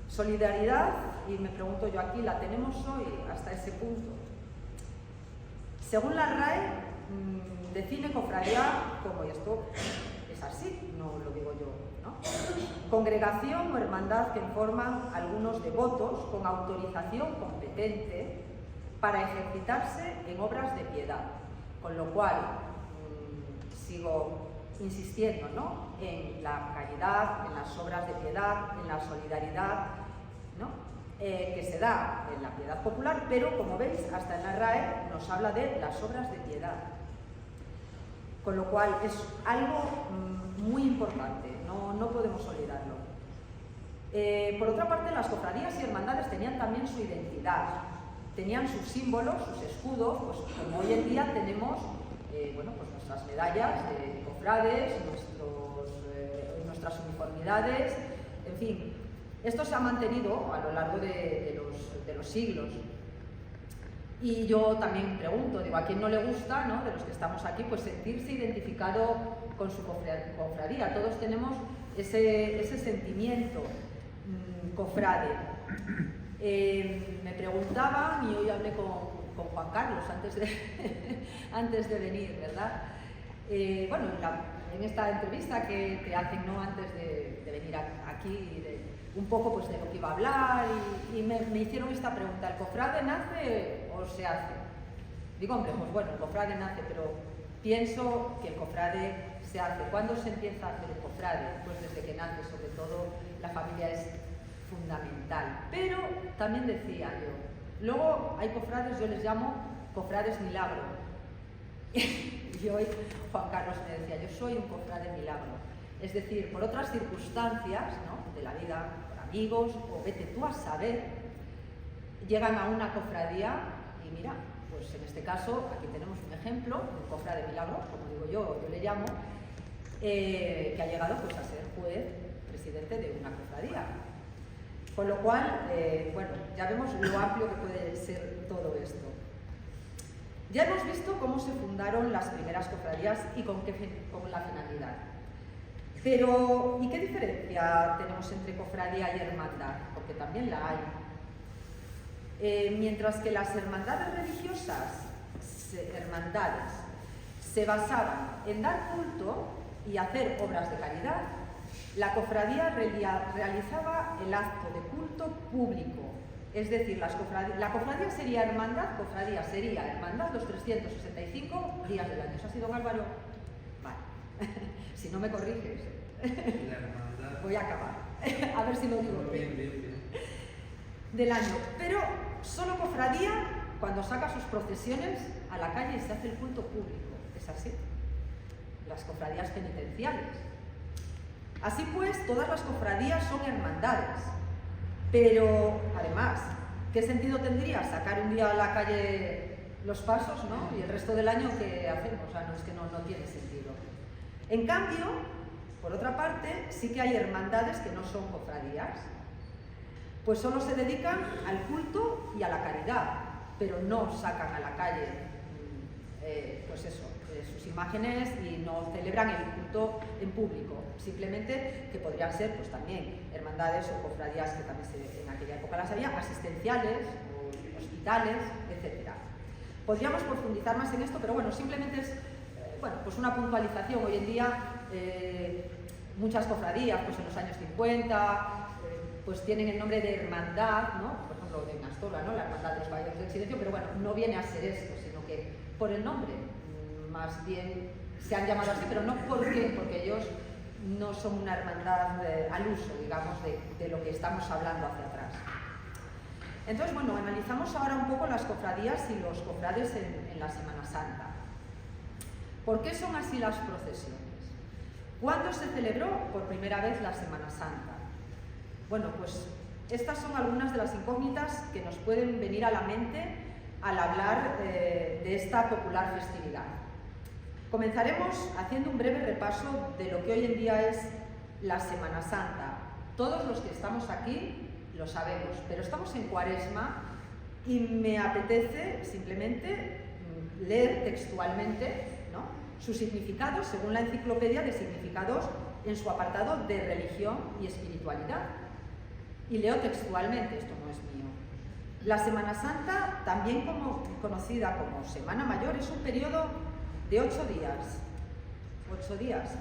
Solidaridad, y me pregunto yo aquí, ¿la tenemos hoy hasta ese punto? Según la RAE, define cofradía como, y esto es así, no lo digo yo, ¿no? Congregación o hermandad que forman algunos devotos con autorización competente para ejercitarse en obras de piedad, con lo cual sigo insistiendo, ¿no? En la caridad, en las obras de piedad, en la solidaridad, ¿no? que se da en la piedad popular, pero como veis, hasta en la RAE nos habla de las obras de piedad. Con lo cual es algo muy importante, no podemos olvidarlo. Por otra parte, las cofradías y hermandades tenían también su identidad, tenían sus símbolos, sus escudos, pues como hoy en día tenemos bueno, pues nuestras medallas de cofrades, nuestras uniformidades, en fin. Esto se ha mantenido a lo largo de los siglos. Y yo también pregunto, digo, ¿a quién no le gusta, ¿no?, de los que estamos aquí, pues sentirse identificado con su cofradía? Todos tenemos ese sentimiento cofrade. Me preguntaban, y hoy hablé con Juan Carlos antes de venir, ¿verdad? Bueno, en esta entrevista que te hacen, ¿no?, antes de venir aquí, un poco pues de lo que iba a hablar, y me hicieron esta pregunta: ¿el cofrade nace o se hace? Digo, hombre, pues bueno, el cofrade nace, pero pienso que el cofrade se hace. ¿Cuándo se empieza a hacer el cofrade? Pues desde que nace, sobre todo la familia es fundamental. Pero también decía yo, luego hay cofrades, yo les llamo cofrades milagro. Y hoy Juan Carlos me decía, yo soy un cofrade milagro. Es decir, por otras circunstancias, ¿no?, de la vida, por amigos, o vete tú a saber, llegan a una cofradía y mira, pues en este caso, aquí tenemos un ejemplo, un cofrade milagro, como digo yo le llamo, que ha llegado pues a ser juez, presidente de una cofradía. Con lo cual, bueno, ya vemos lo amplio que puede ser todo esto. Ya hemos visto cómo se fundaron las primeras cofradías y con la finalidad. Pero, ¿y qué diferencia tenemos entre cofradía y hermandad? Porque también la hay. Mientras que las hermandades religiosas, se basaban en dar culto y hacer obras de caridad, la cofradía realizaba el acto de culto público. Es decir, la cofradía sería hermandad los 365 días del año. ¿Eso ha sido, don Álvaro? Vale. Si no me corriges, voy a acabar. A ver si lo digo bien. Del año. Pero solo cofradía cuando saca sus procesiones a la calle y se hace el culto público. Es así. Las cofradías penitenciales. Así pues, todas las cofradías son hermandades. Pero, además, ¿qué sentido tendría sacar un día a la calle los pasos, ¿no?, y el resto del año qué hacemos? O sea, no, es que no tiene sentido. En cambio, por otra parte, sí que hay hermandades que no son cofradías, pues solo se dedican al culto y a la caridad, pero no sacan a la calle, pues eso, sus imágenes y no celebran el culto en público. Simplemente que podrían ser pues también hermandades o cofradías que también en aquella época las había, asistenciales o hospitales, etc. Podríamos profundizar más en esto, pero bueno, simplemente es bueno, pues una puntualización. Hoy en día muchas cofradías, pues en los años 50, pues tienen el nombre de hermandad, ¿no? Por ejemplo, de Nastola, ¿no?, la hermandad de los caballeros del silencio, pero bueno, no viene a ser esto, sino que por el nombre, más bien se han llamado así, pero no porque ellos no son una hermandad al uso, digamos, de lo que estamos hablando hacia atrás. Entonces, bueno, analizamos ahora un poco las cofradías y los cofrades en la Semana Santa. ¿Por qué son así las procesiones? ¿Cuándo se celebró por primera vez la Semana Santa? Bueno, pues estas son algunas de las incógnitas que nos pueden venir a la mente al hablar de esta popular festividad. Comenzaremos haciendo un breve repaso de lo que hoy en día es la Semana Santa. Todos los que estamos aquí lo sabemos, pero estamos en Cuaresma y me apetece simplemente leer textualmente, ¿no?, su significado según la Enciclopedia de Significados en su apartado de religión y espiritualidad. Y leo textualmente, esto no es mío. La Semana Santa, también conocida como Semana Mayor, es un periodo de 8 días,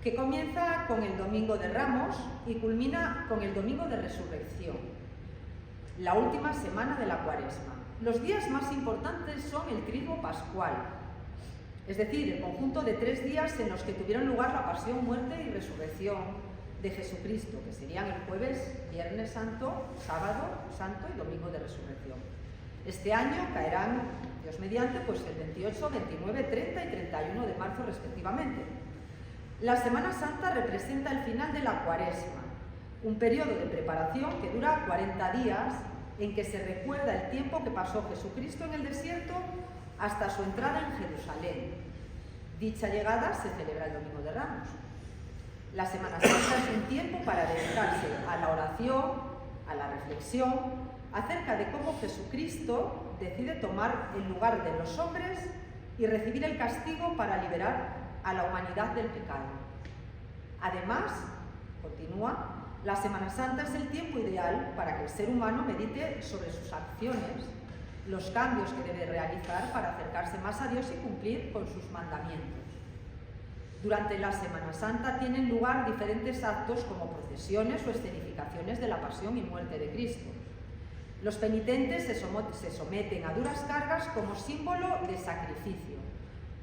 que comienza con el Domingo de Ramos y culmina con el Domingo de Resurrección, la última semana de la Cuaresma. Los días más importantes son el Triduo Pascual, es decir, el conjunto de 3 días en los que tuvieron lugar la pasión, muerte y resurrección de Jesucristo, que serían el jueves, Viernes Santo, Sábado Santo y Domingo de Resurrección. Este año caerán, Dios mediante, pues el 28, 29, 30 y 31 de marzo respectivamente. La Semana Santa representa el final de la Cuaresma, un periodo de preparación que dura 40 días en que se recuerda el tiempo que pasó Jesucristo en el desierto hasta su entrada en Jerusalén. Dicha llegada se celebra el Domingo de Ramos. La Semana Santa es un tiempo para dedicarse a la oración, a la reflexión, acerca de cómo Jesucristo decide tomar el lugar de los hombres y recibir el castigo para liberar a la humanidad del pecado. Además, continúa, la Semana Santa es el tiempo ideal para que el ser humano medite sobre sus acciones, los cambios que debe realizar para acercarse más a Dios y cumplir con sus mandamientos. Durante la Semana Santa tienen lugar diferentes actos como procesiones o escenificaciones de la pasión y muerte de Cristo. Los penitentes se someten a duras cargas como símbolo de sacrificio.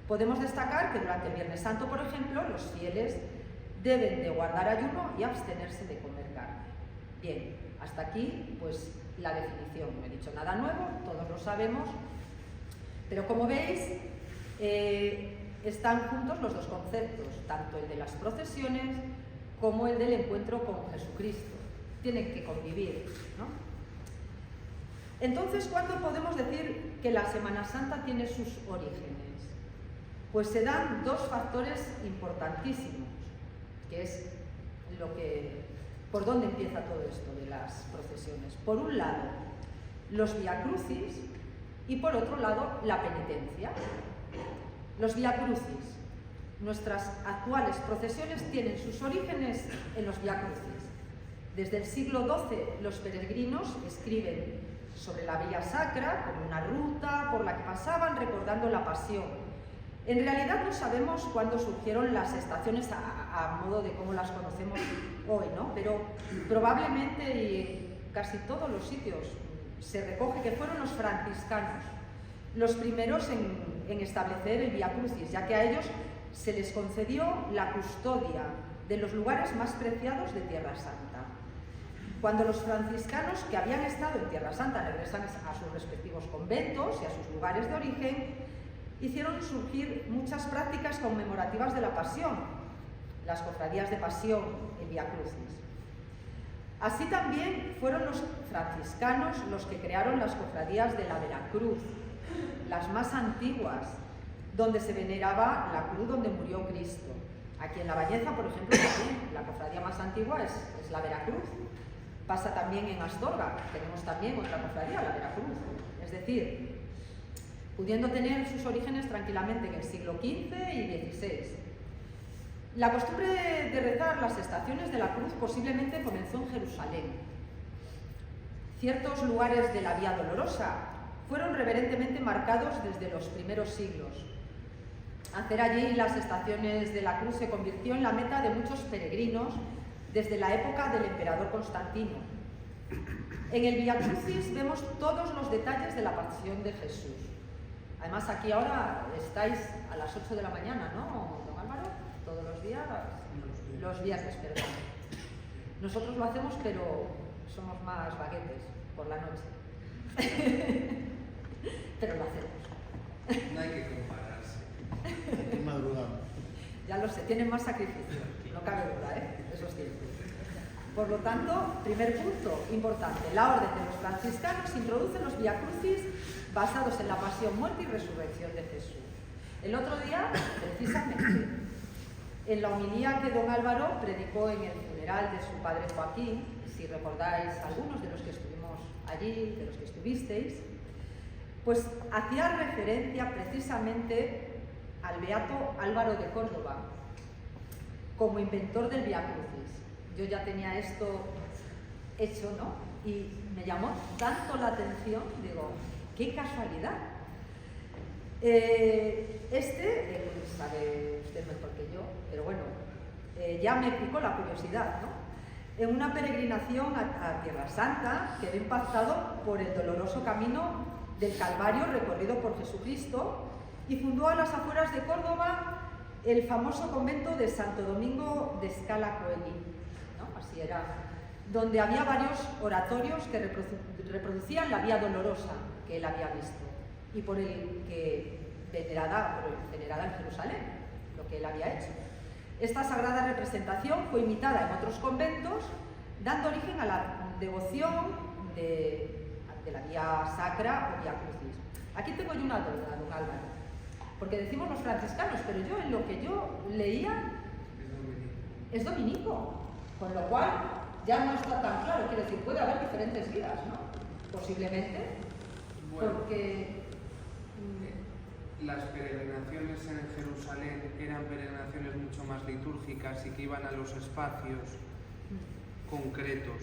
Podemos destacar que durante el Viernes Santo, por ejemplo, los fieles deben de guardar ayuno y abstenerse de comer carne. Bien, hasta aquí pues la definición. No he dicho nada nuevo, todos lo sabemos, pero como veis están juntos los dos conceptos, tanto el de las procesiones como el del encuentro con Jesucristo. Tienen que convivir, ¿no? Entonces, ¿cuándo podemos decir que la Semana Santa tiene sus orígenes? Pues se dan dos factores importantísimos, que es por dónde empieza todo esto de las procesiones. Por un lado, los Vía Crucis y por otro lado, la penitencia. Los Vía Crucis. Nuestras actuales procesiones tienen sus orígenes en los Vía Crucis. Desde el siglo XII, los peregrinos escriben sobre la Vía Sacra como una ruta por la que pasaban recordando la pasión. En realidad no sabemos cuándo surgieron las estaciones a modo de cómo las conocemos hoy, ¿no? Pero probablemente y en casi todos los sitios se recoge que fueron los franciscanos los primeros en establecer el Vía Crucis, ya que a ellos se les concedió la custodia de los lugares más preciados de Tierra Santa. Cuando los franciscanos que habían estado en Tierra Santa regresan a sus respectivos conventos y a sus lugares de origen, hicieron surgir muchas prácticas conmemorativas de la Pasión, las cofradías de Pasión, el Vía Crucis. Así también fueron los franciscanos los que crearon las cofradías de la Veracruz, las más antiguas, donde se veneraba la cruz donde murió Cristo. Aquí en La Bañeza, por ejemplo, también la cofradía más antigua es la Veracruz. Pasa también en Astorga, tenemos también otra cofradía, la Veracruz. Es decir, pudiendo tener sus orígenes tranquilamente en el siglo XV y XVI. La costumbre de rezar las estaciones de la cruz posiblemente comenzó en Jerusalén. Ciertos lugares de la Vía Dolorosa fueron reverentemente marcados desde los primeros siglos. Hacer allí las estaciones de la cruz se convirtió en la meta de muchos peregrinos desde la época del emperador Constantino. En el Vía Crucis vemos todos los detalles de la pasión de Jesús. Además, aquí ahora estáis a las 8 de la mañana, ¿no, don Álvaro? Todos los días, los viernes, perdón. Nosotros lo hacemos, pero somos más vaguetes por la noche. Pero lo hacemos. No hay que compararse. Aquí madrugamos. Ya lo sé, tienen más sacrificio, no cabe duda, eso es cierto. Por lo tanto, primer punto importante, la orden de los franciscanos introduce los Vía Crucis basados en la pasión, muerte y resurrección de Jesús. El otro día, precisamente, en la homilía que don Álvaro predicó en el funeral de su padre Joaquín, si recordáis algunos de los que estuvimos allí, de los que estuvisteis, pues hacía referencia precisamente al beato Álvaro de Córdoba como inventor del Vía Crucis. Yo ya tenía esto hecho, ¿no? Y me llamó tanto la atención, digo, qué casualidad. Sabe usted mejor que yo, pero bueno, ya me picó la curiosidad, ¿no? En una peregrinación a Tierra Santa quedó impactado por el doloroso camino del Calvario recorrido por Jesucristo y fundó a las afueras de Córdoba el famoso convento de Santo Domingo de Scala Coeli. así era, donde había varios oratorios que reproducían la Vía Dolorosa que él había visto y por el que venerada en Jerusalén, lo que él había hecho. Esta sagrada representación fue imitada en otros conventos, dando origen a la devoción de la Vía Sacra o Vía Crucis. Aquí tengo yo una duda, don Álvaro, porque decimos los franciscanos, pero yo en lo que yo leía es dominico, con lo cual ya no está tan claro, quiero decir, puede haber diferentes vidas, ¿no? Posiblemente, Bueno, porque... las peregrinaciones en Jerusalén eran peregrinaciones mucho más litúrgicas y que iban a los espacios concretos,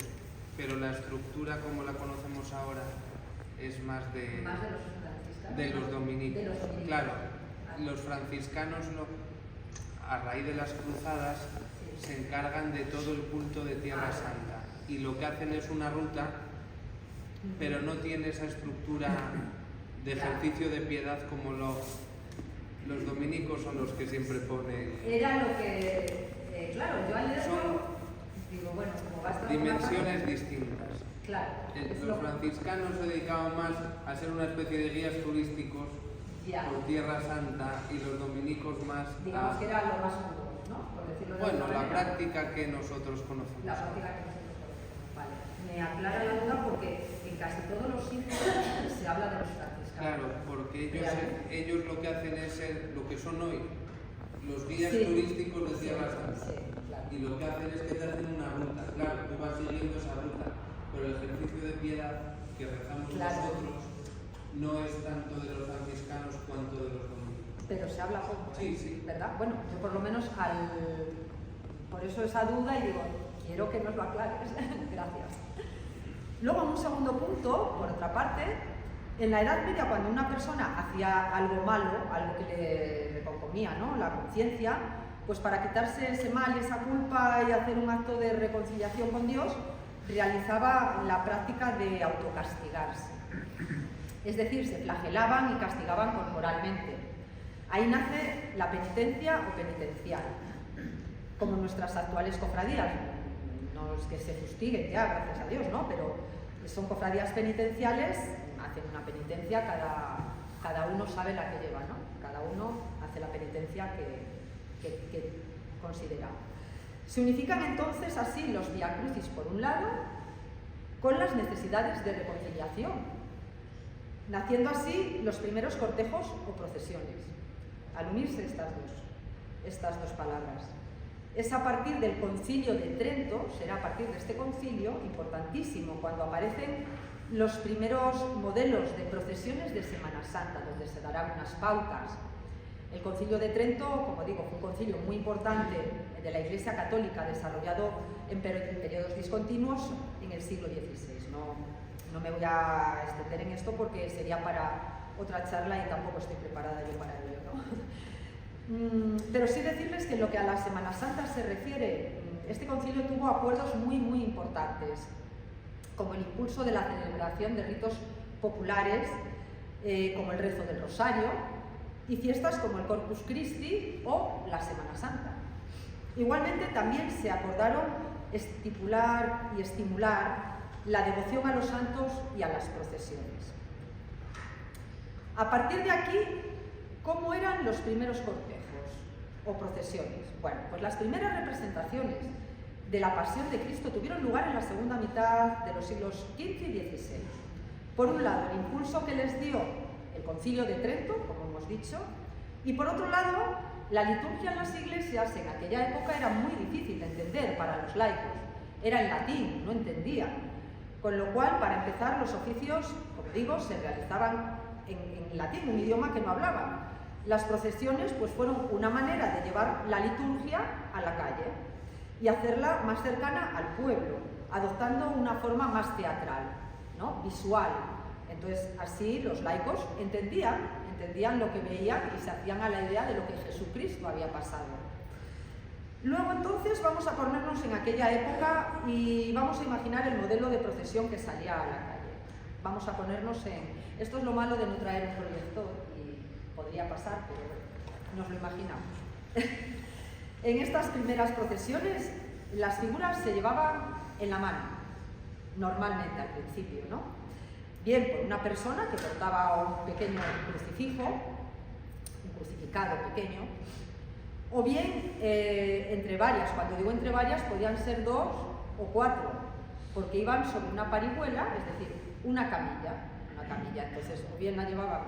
pero la estructura como la conocemos ahora es más de Más de los franciscanos. de los dominicos. De los dominicos. Claro, los franciscanos a raíz de las cruzadas Sí. se encargan de todo el culto de Tierra Santa y lo que hacen es una ruta, pero no tiene esa estructura de ejercicio de piedad como los dominicos son los que siempre ponen. Era lo que, claro, yo al leerlo, digo, bueno, como va a estar... Dimensiones distintas. Claro. es Los lo- franciscanos se dedicaban más a ser una especie de guías turísticos Ya. por Tierra Santa y los dominicos más Digamos a, que era lo más común, ¿no? Por decirlo de bueno, alguna la manera. práctica que nosotros conocemos. La práctica que nosotros conocemos. Vale. Me aclara la duda porque en casi todos los sitios se habla de los franciscanos. Claro, porque Realmente. ellos lo que hacen es ser lo que son hoy, los guías Sí. turísticos de Tierra Sí, Santa. sí, claro. Y lo que hacen es que te hacen una ruta. Claro, tú vas siguiendo esa ruta, pero el ejercicio de piedad que rezamos Claro. nosotros no es tanto de los franciscanos cuanto de los dominicos. Pero se habla poco, Sí, sí. ¿verdad? Bueno, yo por lo menos por eso esa duda y digo, quiero que nos lo aclares. Gracias. Luego, en un segundo punto, por otra parte, en la Edad Media, cuando una persona hacía algo malo, algo que le concomía, ¿no? La conciencia, pues para quitarse ese mal y esa culpa y hacer un acto de reconciliación con Dios, realizaba la práctica de autocastigarse. Es decir, se flagelaban y castigaban corporalmente. Ahí nace la penitencia o penitencial, como nuestras actuales cofradías. No es que se fustiguen ya, gracias a Dios, ¿no? Pero son cofradías penitenciales, hacen una penitencia, cada uno sabe la que lleva, ¿no? Cada uno hace la penitencia que considera. Se unifican entonces así los Vía Crucis por un lado con las necesidades de reconciliación, naciendo así los primeros cortejos o procesiones, al unirse estas dos palabras. Es a partir del Concilio de Trento, será a partir de este concilio, importantísimo, cuando aparecen los primeros modelos de procesiones de Semana Santa, donde se darán unas pautas. El Concilio de Trento, como digo, fue un concilio muy importante de la Iglesia Católica, desarrollado en periodos discontinuos en el siglo XVI. No me voy a extender en esto porque sería para otra charla y tampoco estoy preparada yo para ello, ¿no? Pero sí decirles que en lo que a la Semana Santa se refiere, este concilio tuvo acuerdos muy importantes, como el impulso de la celebración de ritos populares, como el rezo del Rosario, y fiestas como el Corpus Christi o la Semana Santa. Igualmente también se acordaron estipular y estimular la devoción a los santos y a las procesiones. A partir de aquí, ¿cómo eran los primeros cortejos o procesiones? Bueno, pues las primeras representaciones de la Pasión de Cristo tuvieron lugar en la segunda mitad de los siglos XV y XVI. Por un lado, el impulso que les dio el Concilio de Trento, como hemos dicho, y por otro lado, la liturgia en las iglesias en aquella época era muy difícil de entender para los laicos. Era en latín, no entendían. Con lo cual, para empezar, los oficios, como digo, se realizaban en latín, un idioma que no hablaban. Las procesiones pues, fueron una manera de llevar la liturgia a la calle y hacerla más cercana al pueblo, adoptando una forma más teatral, ¿no? Visual. Entonces, así los laicos entendían lo que veían y se hacían a la idea de lo que Jesucristo había pasado. Luego, entonces, vamos a ponernos en aquella época y vamos a imaginar el modelo de procesión que salía a la calle. Vamos a ponernos en... Esto es lo malo de no traer un proyector y podría pasar, pero nos lo imaginamos. En estas primeras procesiones Las figuras se llevaban en la mano, normalmente al principio, ¿no? Bien por una persona que portaba un pequeño crucifijo, un crucificado pequeño, o bien entre varias. Cuando digo entre varias, podían ser 2 o 4, porque iban sobre una parihuela, es decir, una camilla. Entonces, o bien la llevaban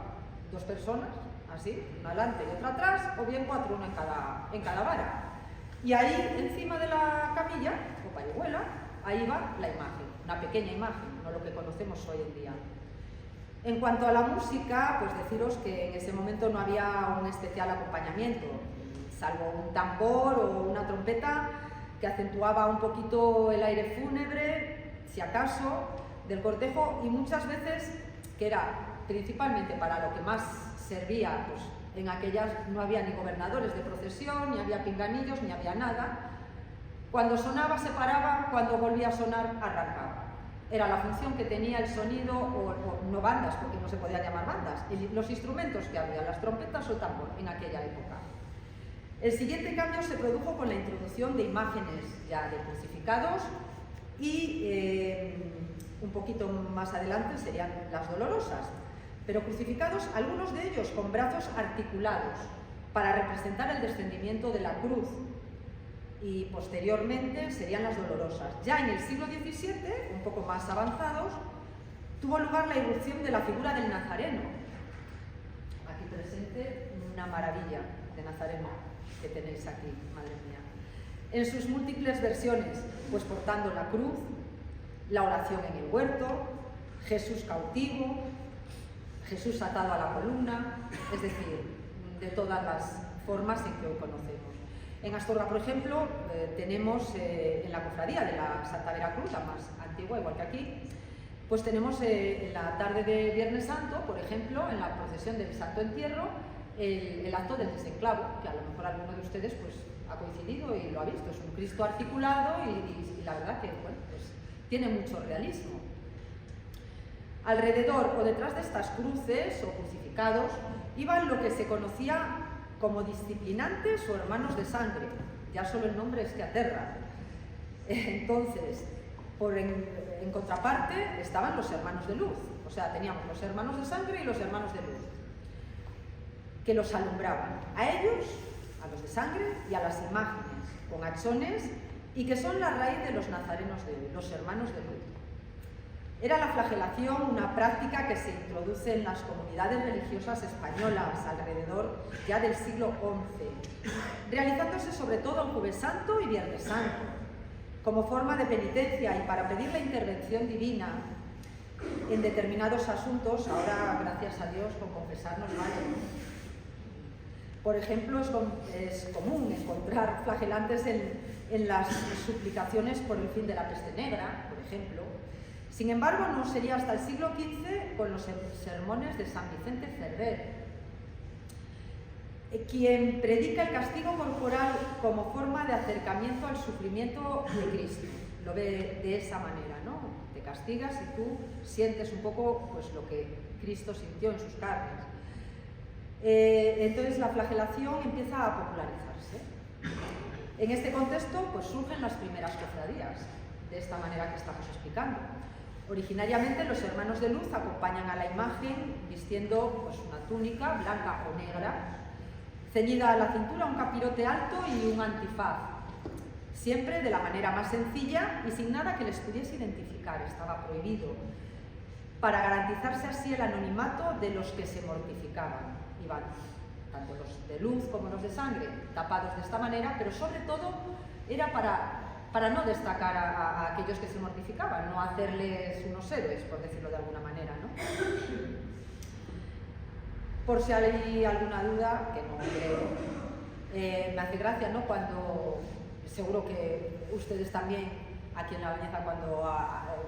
2 personas, así, una delante y otra atrás, o bien 4, una en cada vara. Y ahí, encima de la camilla, o parihuela, ahí va la imagen, una pequeña imagen, no lo que conocemos hoy en día. En cuanto a la música, pues deciros que en ese momento no había un especial acompañamiento, salvo un tambor o una trompeta que acentuaba un poquito el aire fúnebre, si acaso, del cortejo, y muchas veces, que era principalmente para lo que más servía, pues en aquellas no había ni gobernadores de procesión, ni había pinganillos, ni había nada. Cuando sonaba se paraba, cuando volvía a sonar arrancaba. Era la función que tenía el sonido, o no bandas, porque no se podían llamar bandas, los instrumentos que había, las trompetas o el tambor en aquella época. El siguiente cambio se produjo con la introducción de imágenes ya de crucificados y un poquito más adelante serían las dolorosas, pero crucificados, algunos de ellos con brazos articulados para representar el descendimiento de la cruz, y posteriormente serían las dolorosas. Ya en el siglo XVII, un poco más avanzados, tuvo lugar la irrupción de la figura del Nazareno. Aquí presente una maravilla de Nazareno que tenéis aquí, madre mía. En sus múltiples versiones, pues portando la cruz, la oración en el huerto, Jesús cautivo, Jesús atado a la columna, es decir, de todas las formas en que hoy conocemos. En Astorga, por ejemplo, tenemos en la cofradía de la Santa Veracruz, la más antigua, igual que aquí, pues tenemos en la tarde de Viernes Santo, por ejemplo, en la procesión del Santo Entierro, el acto del desenclavo, que a lo mejor alguno de ustedes pues, ha coincidido y lo ha visto. Es un Cristo articulado y la verdad que bueno, pues, tiene mucho realismo. Alrededor o detrás de estas cruces o crucificados iban lo que se conocía como disciplinantes o hermanos de sangre. Ya solo el nombre es que aterra. Entonces, en contraparte estaban los hermanos de luz. O sea, teníamos los hermanos de sangre y los hermanos de luz, que los alumbraban a ellos, a los de sangre y a las imágenes con hachones, y que son la raíz de los nazarenos de hoy, los hermanos de luz. Era la flagelación una práctica que se introduce en las comunidades religiosas españolas alrededor ya del siglo XI, realizándose sobre todo en Jueves Santo y Viernes Santo, como forma de penitencia y para pedir la intervención divina en determinados asuntos. Ahora, gracias a Dios, con confesarnos vale. Por ejemplo, es común encontrar flagelantes en las suplicaciones por el fin de la peste negra, por ejemplo. Sin embargo, no sería hasta el siglo XV con los sermones de San Vicente Ferrer, quien predica el castigo corporal como forma de acercamiento al sufrimiento de Cristo. Lo ve de esa manera, ¿no? Te castigas y tú sientes un poco pues, lo que Cristo sintió en sus carnes. Entonces la flagelación empieza a popularizarse. En este contexto pues, surgen las primeras cofradías, de esta manera que estamos explicando. Originariamente los hermanos de luz acompañan a la imagen vistiendo pues, una túnica blanca o negra, ceñida a la cintura un capirote alto y un antifaz, siempre de la manera más sencilla y sin nada que les pudiese identificar, estaba prohibido, para garantizarse así el anonimato de los que se mortificaban. Iban tanto los de luz como los de sangre tapados de esta manera, pero sobre todo era para no destacar a aquellos que se mortificaban, no hacerles unos héroes, por decirlo de alguna manera, ¿no? Por si hay alguna duda, que no creo, me hace gracia, ¿no? Cuando, seguro que ustedes también, aquí en La Bañeza, cuando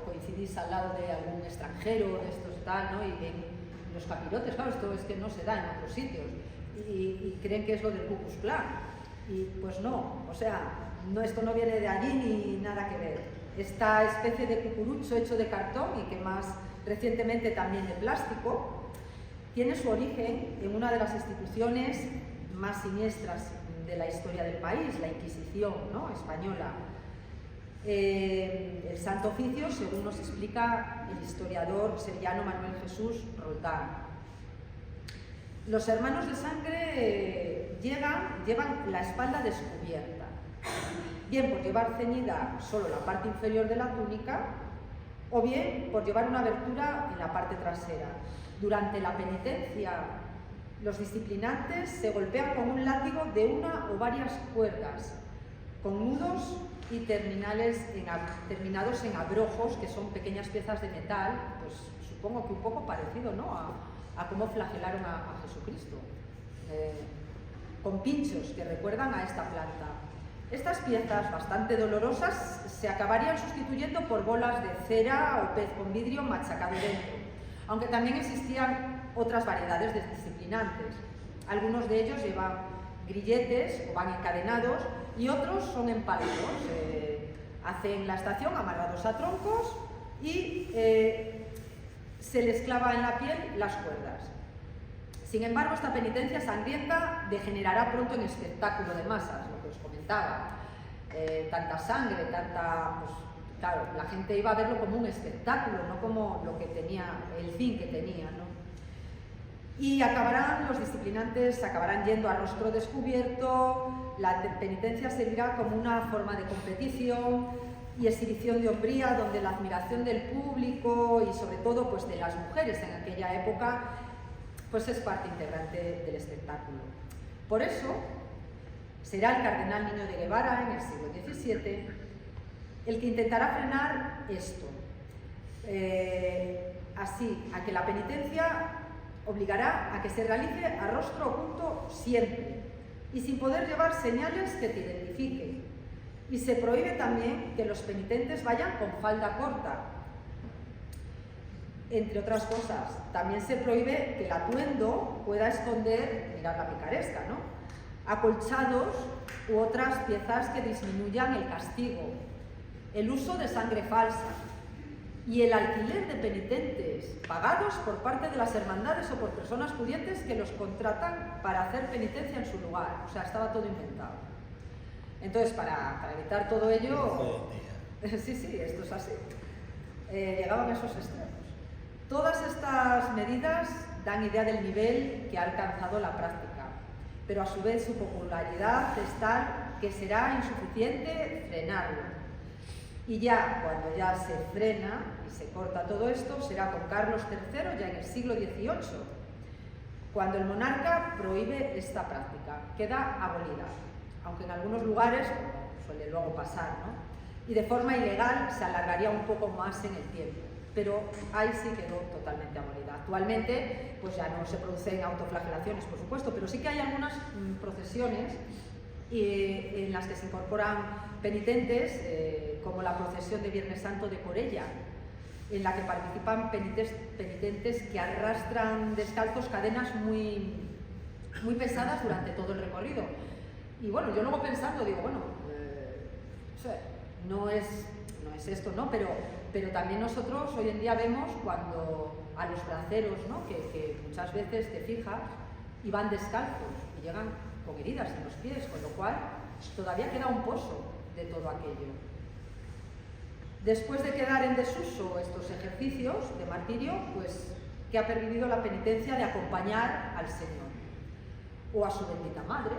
coincidís al lado de algún extranjero, de estos y tal, ¿no? Y ven los capirotes, claro, esto es que no se da en otros sitios, y creen que es lo del Ku Klux Klan, y pues no, o sea, no, esto no viene de allí ni nada que ver. Esta especie de cucurucho hecho de cartón y que más recientemente también de plástico, tiene su origen en una de las instituciones más siniestras de la historia del país, la Inquisición, ¿no? Española. el Santo Oficio, según nos explica el historiador sevillano Manuel Jesús Roldán. Los hermanos de sangre llevan la espalda descubierta, bien por llevar ceñida solo la parte inferior de la túnica, o bien por llevar una abertura en la parte trasera. Durante la penitencia, los disciplinantes se golpean con un látigo de una o varias cuerdas, con nudos y terminados en abrojos, que son pequeñas piezas de metal, pues supongo que un poco parecido, ¿no?, a cómo flagelaron a Jesucristo, con pinchos que recuerdan a esta planta. Estas piezas, bastante dolorosas, se acabarían sustituyendo por bolas de cera o pez con vidrio machacado dentro, aunque también existían otras variedades de disciplinantes. Algunos de ellos llevan grilletes o van encadenados y otros son empalados. Hacen la estación amarrados a troncos y se les clava en la piel las cuerdas. Sin embargo, esta penitencia sangrienta degenerará pronto en espectáculo de masas, lo que os comentaba. Tanta sangre, pues, claro, la gente iba a verlo como un espectáculo, no como lo que tenía, el fin que tenía, ¿no? Y los disciplinantes acabarán yendo a rostro descubierto. La penitencia servirá como una forma de competición y exhibición de hombría, donde la admiración del público y sobre todo pues de las mujeres en aquella época pues es parte integrante del espectáculo. Por eso será el cardenal Niño de Guevara en el siglo XVII el que intentará frenar esto, así a que la penitencia obligará a que se realice a rostro oculto siempre y sin poder llevar señales que te identifiquen. Y se prohíbe también que los penitentes vayan con falda corta. Entre otras cosas, también se prohíbe que el atuendo pueda esconder, mirad la picaresca, ¿no?, acolchados u otras piezas que disminuyan el castigo, el uso de sangre falsa y el alquiler de penitentes pagados por parte de las hermandades o por personas pudientes que los contratan para hacer penitencia en su lugar. O sea, estaba todo inventado. Entonces, para evitar todo ello, sí, esto es así, llegaban a esos extremos. Todas estas medidas dan idea del nivel que ha alcanzado la práctica, pero a su vez su popularidad es tal que será insuficiente frenarlo. Y ya, cuando ya se frena y se corta todo esto, será con Carlos III, ya en el siglo XVIII, cuando el monarca prohíbe esta práctica, queda abolida, aunque en algunos lugares, como suele luego pasar, ¿no?, y de forma ilegal se alargaría un poco más en el tiempo, pero ahí sí quedó totalmente abolida. Actualmente, pues ya no se producen autoflagelaciones, por supuesto, pero sí que hay algunas procesiones en las que se incorporan penitentes, como la procesión de Viernes Santo de Corella, en la que participan penitentes que arrastran descalzos cadenas muy pesadas durante todo el recorrido. Y bueno, yo luego pensando, digo, bueno, no es esto, ¿no? Pero también nosotros hoy en día vemos cuando a los braceros, ¿no?, que muchas veces te fijas y van descalzos y llegan con heridas en los pies, con lo cual todavía queda un pozo de todo aquello. Después de quedar en desuso estos ejercicios de martirio, pues que ha perdido la penitencia de acompañar al Señor o a su bendita Madre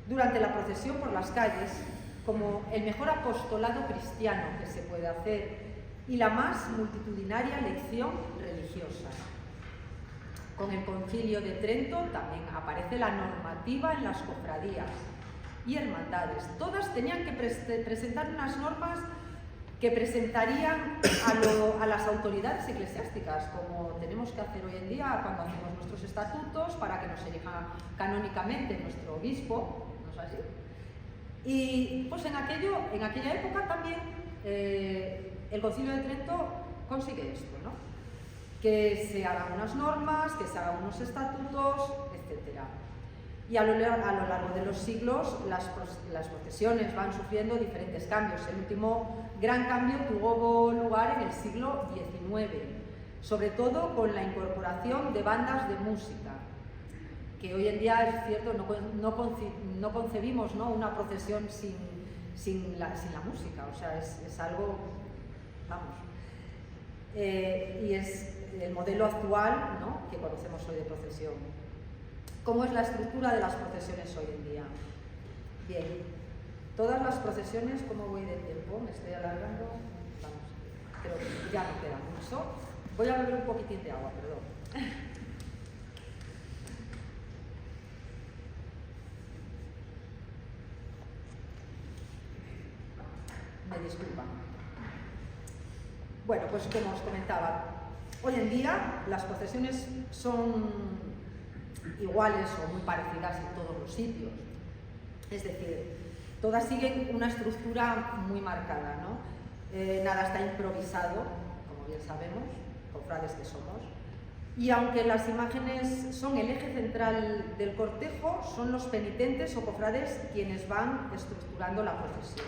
durante la procesión por las calles, como el mejor apostolado cristiano que se puede hacer y la más multitudinaria lección religiosa. Con el Concilio de Trento también aparece la normativa en las cofradías y hermandades. Todas tenían que presentar unas normas que presentarían a las autoridades eclesiásticas, como tenemos que hacer hoy en día cuando hacemos nuestros estatutos para que nos elija canónicamente nuestro obispo, ¿no es así? Y pues en aquella época también el Concilio de Trento consigue esto, ¿no?, que se hagan unas normas, que se hagan unos estatutos, etc. Y a lo largo de los siglos las procesiones van sufriendo diferentes cambios. El último gran cambio tuvo lugar en el siglo XIX, sobre todo con la incorporación de bandas de música, que hoy en día es cierto, no concebimos, ¿no?, una procesión sin la música, o sea, es algo, vamos, y es el modelo actual, ¿no?, que conocemos hoy de procesión. ¿Cómo es la estructura de las procesiones hoy en día? Bien, todas las procesiones, ¿cómo voy de tiempo? ¿Me estoy alargando? Vamos, creo que ya no queda mucho. Voy a beber un poquitín de agua, perdón. Me disculpan. Bueno, pues como os comentaba, hoy en día las procesiones son iguales o muy parecidas en todos los sitios. Es decir, todas siguen una estructura muy marcada, ¿no? Nada está improvisado, como bien sabemos, cofrades que somos. Y aunque las imágenes son el eje central del cortejo, son los penitentes o cofrades quienes van estructurando la procesión.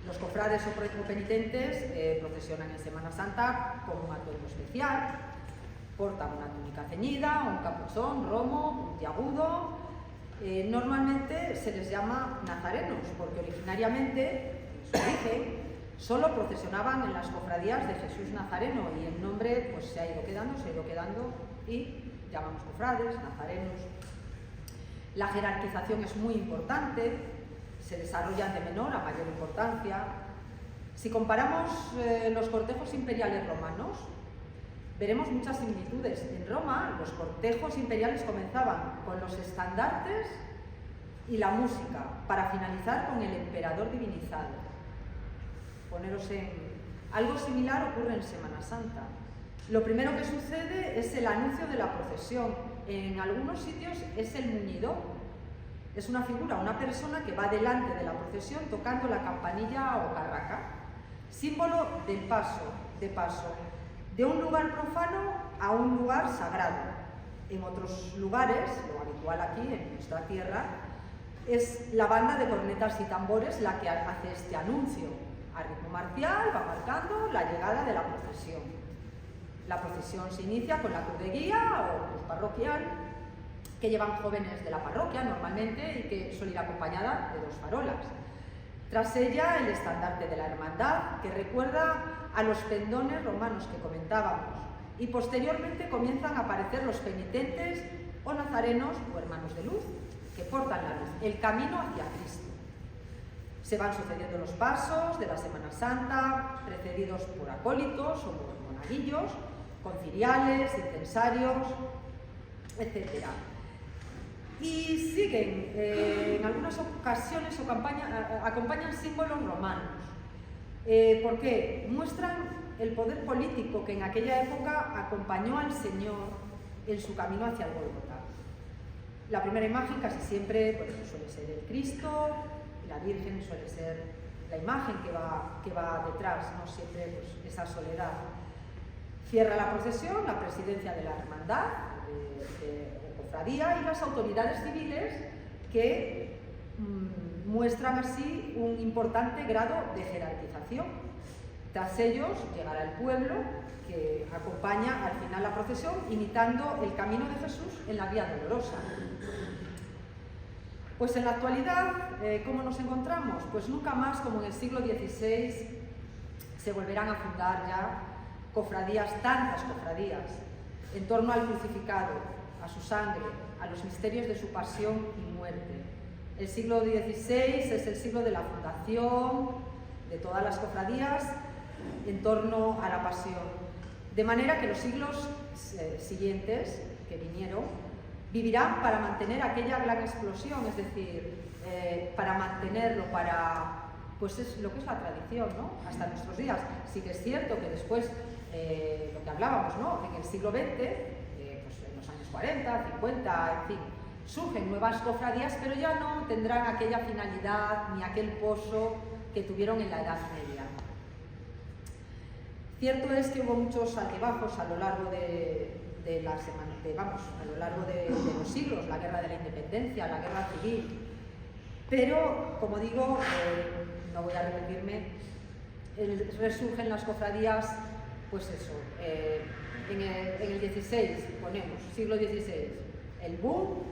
Los cofrades o penitentes procesionan en Semana Santa con un atuendo especial, portan una túnica ceñida, un capuchón, romo, puntiagudo. Normalmente se les llama nazarenos, porque originariamente, en su origen, solo procesionaban en las cofradías de Jesús Nazareno, y el nombre pues, se ha ido quedando, y llamamos cofrades, nazarenos. La jerarquización es muy importante, se desarrollan de menor a mayor importancia. Si comparamos los cortejos imperiales romanos, veremos muchas similitudes. En Roma, los cortejos imperiales comenzaban con los estandartes y la música, para finalizar con el emperador divinizado. Poneros en... Algo similar ocurre en Semana Santa. Lo primero que sucede es el anuncio de la procesión. En algunos sitios es el muñidor. Es una figura, una persona que va delante de la procesión tocando la campanilla o carraca, símbolo del paso de un lugar profano a un lugar sagrado. En otros lugares, lo habitual aquí en nuestra tierra, es la banda de cornetas y tambores la que hace este anuncio. A ritmo marcial va marcando la llegada de la procesión. La procesión se inicia con la cruz de guía o cruz parroquial, que llevan jóvenes de la parroquia normalmente y que suele ir acompañada de 2 farolas. Tras ella, el estandarte de la hermandad, que recuerda a los pendones romanos que comentábamos, y posteriormente comienzan a aparecer los penitentes o nazarenos o hermanos de luz, que portan la luz, el camino hacia Cristo. Se van sucediendo los pasos de la Semana Santa, precedidos por acólitos o por monaguillos, conciliales, incensarios, etc. Y siguen, en algunas ocasiones acompañan símbolos romanos. ¿Por qué? Muestran el poder político que en aquella época acompañó al Señor en su camino hacia el Gólgota. La primera imagen casi siempre suele ser el Cristo, la Virgen suele ser la imagen que va detrás, ¿no? Siempre pues, esa soledad. Cierra la procesión la presidencia de la hermandad, o cofradía, y las autoridades civiles que muestran así un importante grado de jerarquización. Tras ellos llegará el pueblo, que acompaña al final la procesión, imitando el camino de Jesús en la Vía Dolorosa. Pues en la actualidad, ¿cómo nos encontramos? Pues nunca más, como en el siglo XVI, se volverán a fundar ya cofradías, tantas cofradías, en torno al crucificado, a su sangre, a los misterios de su pasión y muerte. El siglo XVI es el siglo de la fundación de todas las cofradías en torno a la pasión. De manera que los siglos siguientes que vinieron vivirán para mantener aquella gran explosión, es decir, para mantenerlo, pues es lo que es la tradición, ¿no? Hasta nuestros días. Sí que es cierto que después, lo que hablábamos, ¿no? En el siglo XX, pues en los años 40, 50, en fin, surgen nuevas cofradías, pero ya no tendrán aquella finalidad ni aquel pozo que tuvieron en la Edad Media. Cierto es que hubo muchos altibajos a lo largo de los siglos, la guerra de la independencia, la guerra civil, pero, como digo, no voy a repetirme, resurgen las cofradías, pues eso, en el XVI, ponemos, siglo XVI, el boom,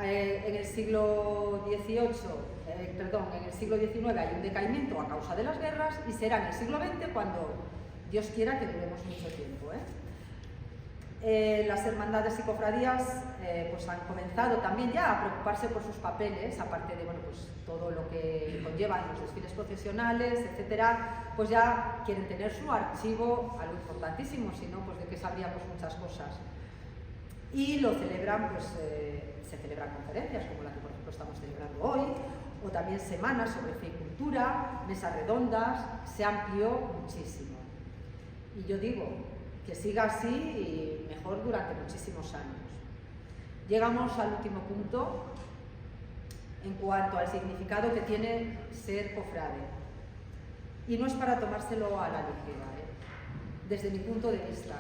en el siglo XIX hay un decaimiento a causa de las guerras y será en el siglo XX cuando Dios quiera que duremos mucho tiempo. Las hermandades y cofradías pues han comenzado también ya a preocuparse por sus papeles, aparte de pues todo lo que conllevan los desfiles procesionales, etcétera, pues ya quieren tener su archivo, algo importantísimo, si no, pues de qué sabríamos muchas cosas. Y lo celebran, pues se celebran conferencias como la que por ejemplo estamos celebrando hoy, o también semanas sobre fe y cultura, mesas redondas, se amplió muchísimo. Y yo digo que siga así y mejor durante muchísimos años. Llegamos al último punto en cuanto al significado que tiene ser cofrade. Y no es para tomárselo a la ligera, desde mi punto de vista.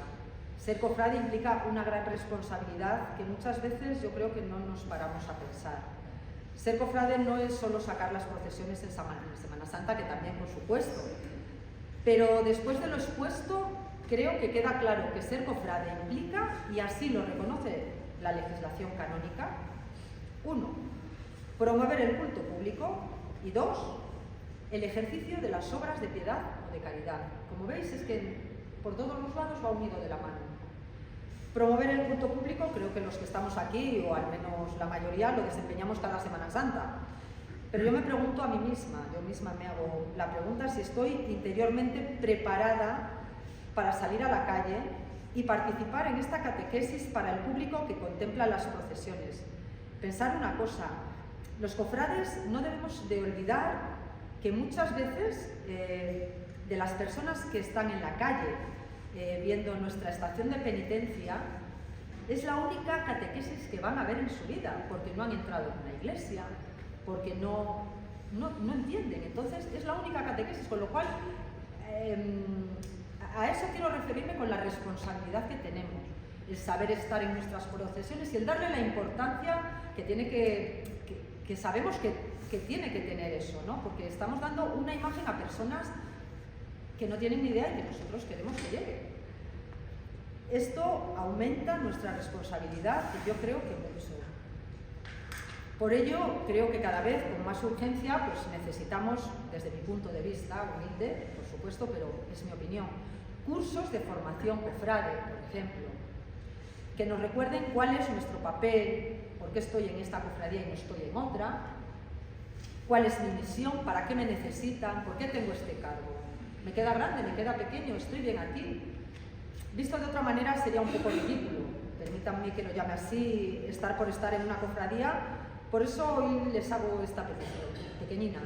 Ser cofrade implica una gran responsabilidad que muchas veces yo creo que no nos paramos a pensar. Ser cofrade no es solo sacar las procesiones en Semana Santa, que también por supuesto, pero después de lo expuesto creo que queda claro que ser cofrade implica, y así lo reconoce la legislación canónica, 1. Promover el culto público y 2. El ejercicio de las obras de piedad o de caridad. Como veis, es que por todos los lados va unido de la mano. Promover el culto público, creo que los que estamos aquí, o al menos la mayoría, lo desempeñamos cada Semana Santa. Pero yo me pregunto a mí misma, yo misma me hago la pregunta si estoy interiormente preparada para salir a la calle y participar en esta catequesis para el público que contempla las procesiones. Pensar una cosa, los cofrades no debemos de olvidar que muchas veces de las personas que están en la calle viendo nuestra estación de penitencia, es la única catequesis que van a ver en su vida, porque no han entrado en una iglesia, porque no entienden. Entonces es la única catequesis, con lo cual a eso quiero referirme con la responsabilidad que tenemos, el saber estar en nuestras procesiones y el darle la importancia que tiene que sabemos que tiene que tener eso, ¿no? Porque estamos dando una imagen a personas que no tienen ni idea y que nosotros queremos que llegue. Esto aumenta nuestra responsabilidad y yo creo que mucho. Por ello, creo que cada vez con más urgencia pues necesitamos, desde mi punto de vista, humilde, por supuesto, pero es mi opinión, cursos de formación cofrade, por ejemplo, que nos recuerden cuál es nuestro papel, por qué estoy en esta cofradía y no estoy en otra, cuál es mi misión, para qué me necesitan, por qué tengo este cargo. ¿Me queda grande? ¿Me queda pequeño? ¿Estoy bien aquí? Visto de otra manera sería un poco ridículo, permítanme que lo llame así, estar por estar en una cofradía. Por eso hoy les hago esta petición, pequeñina.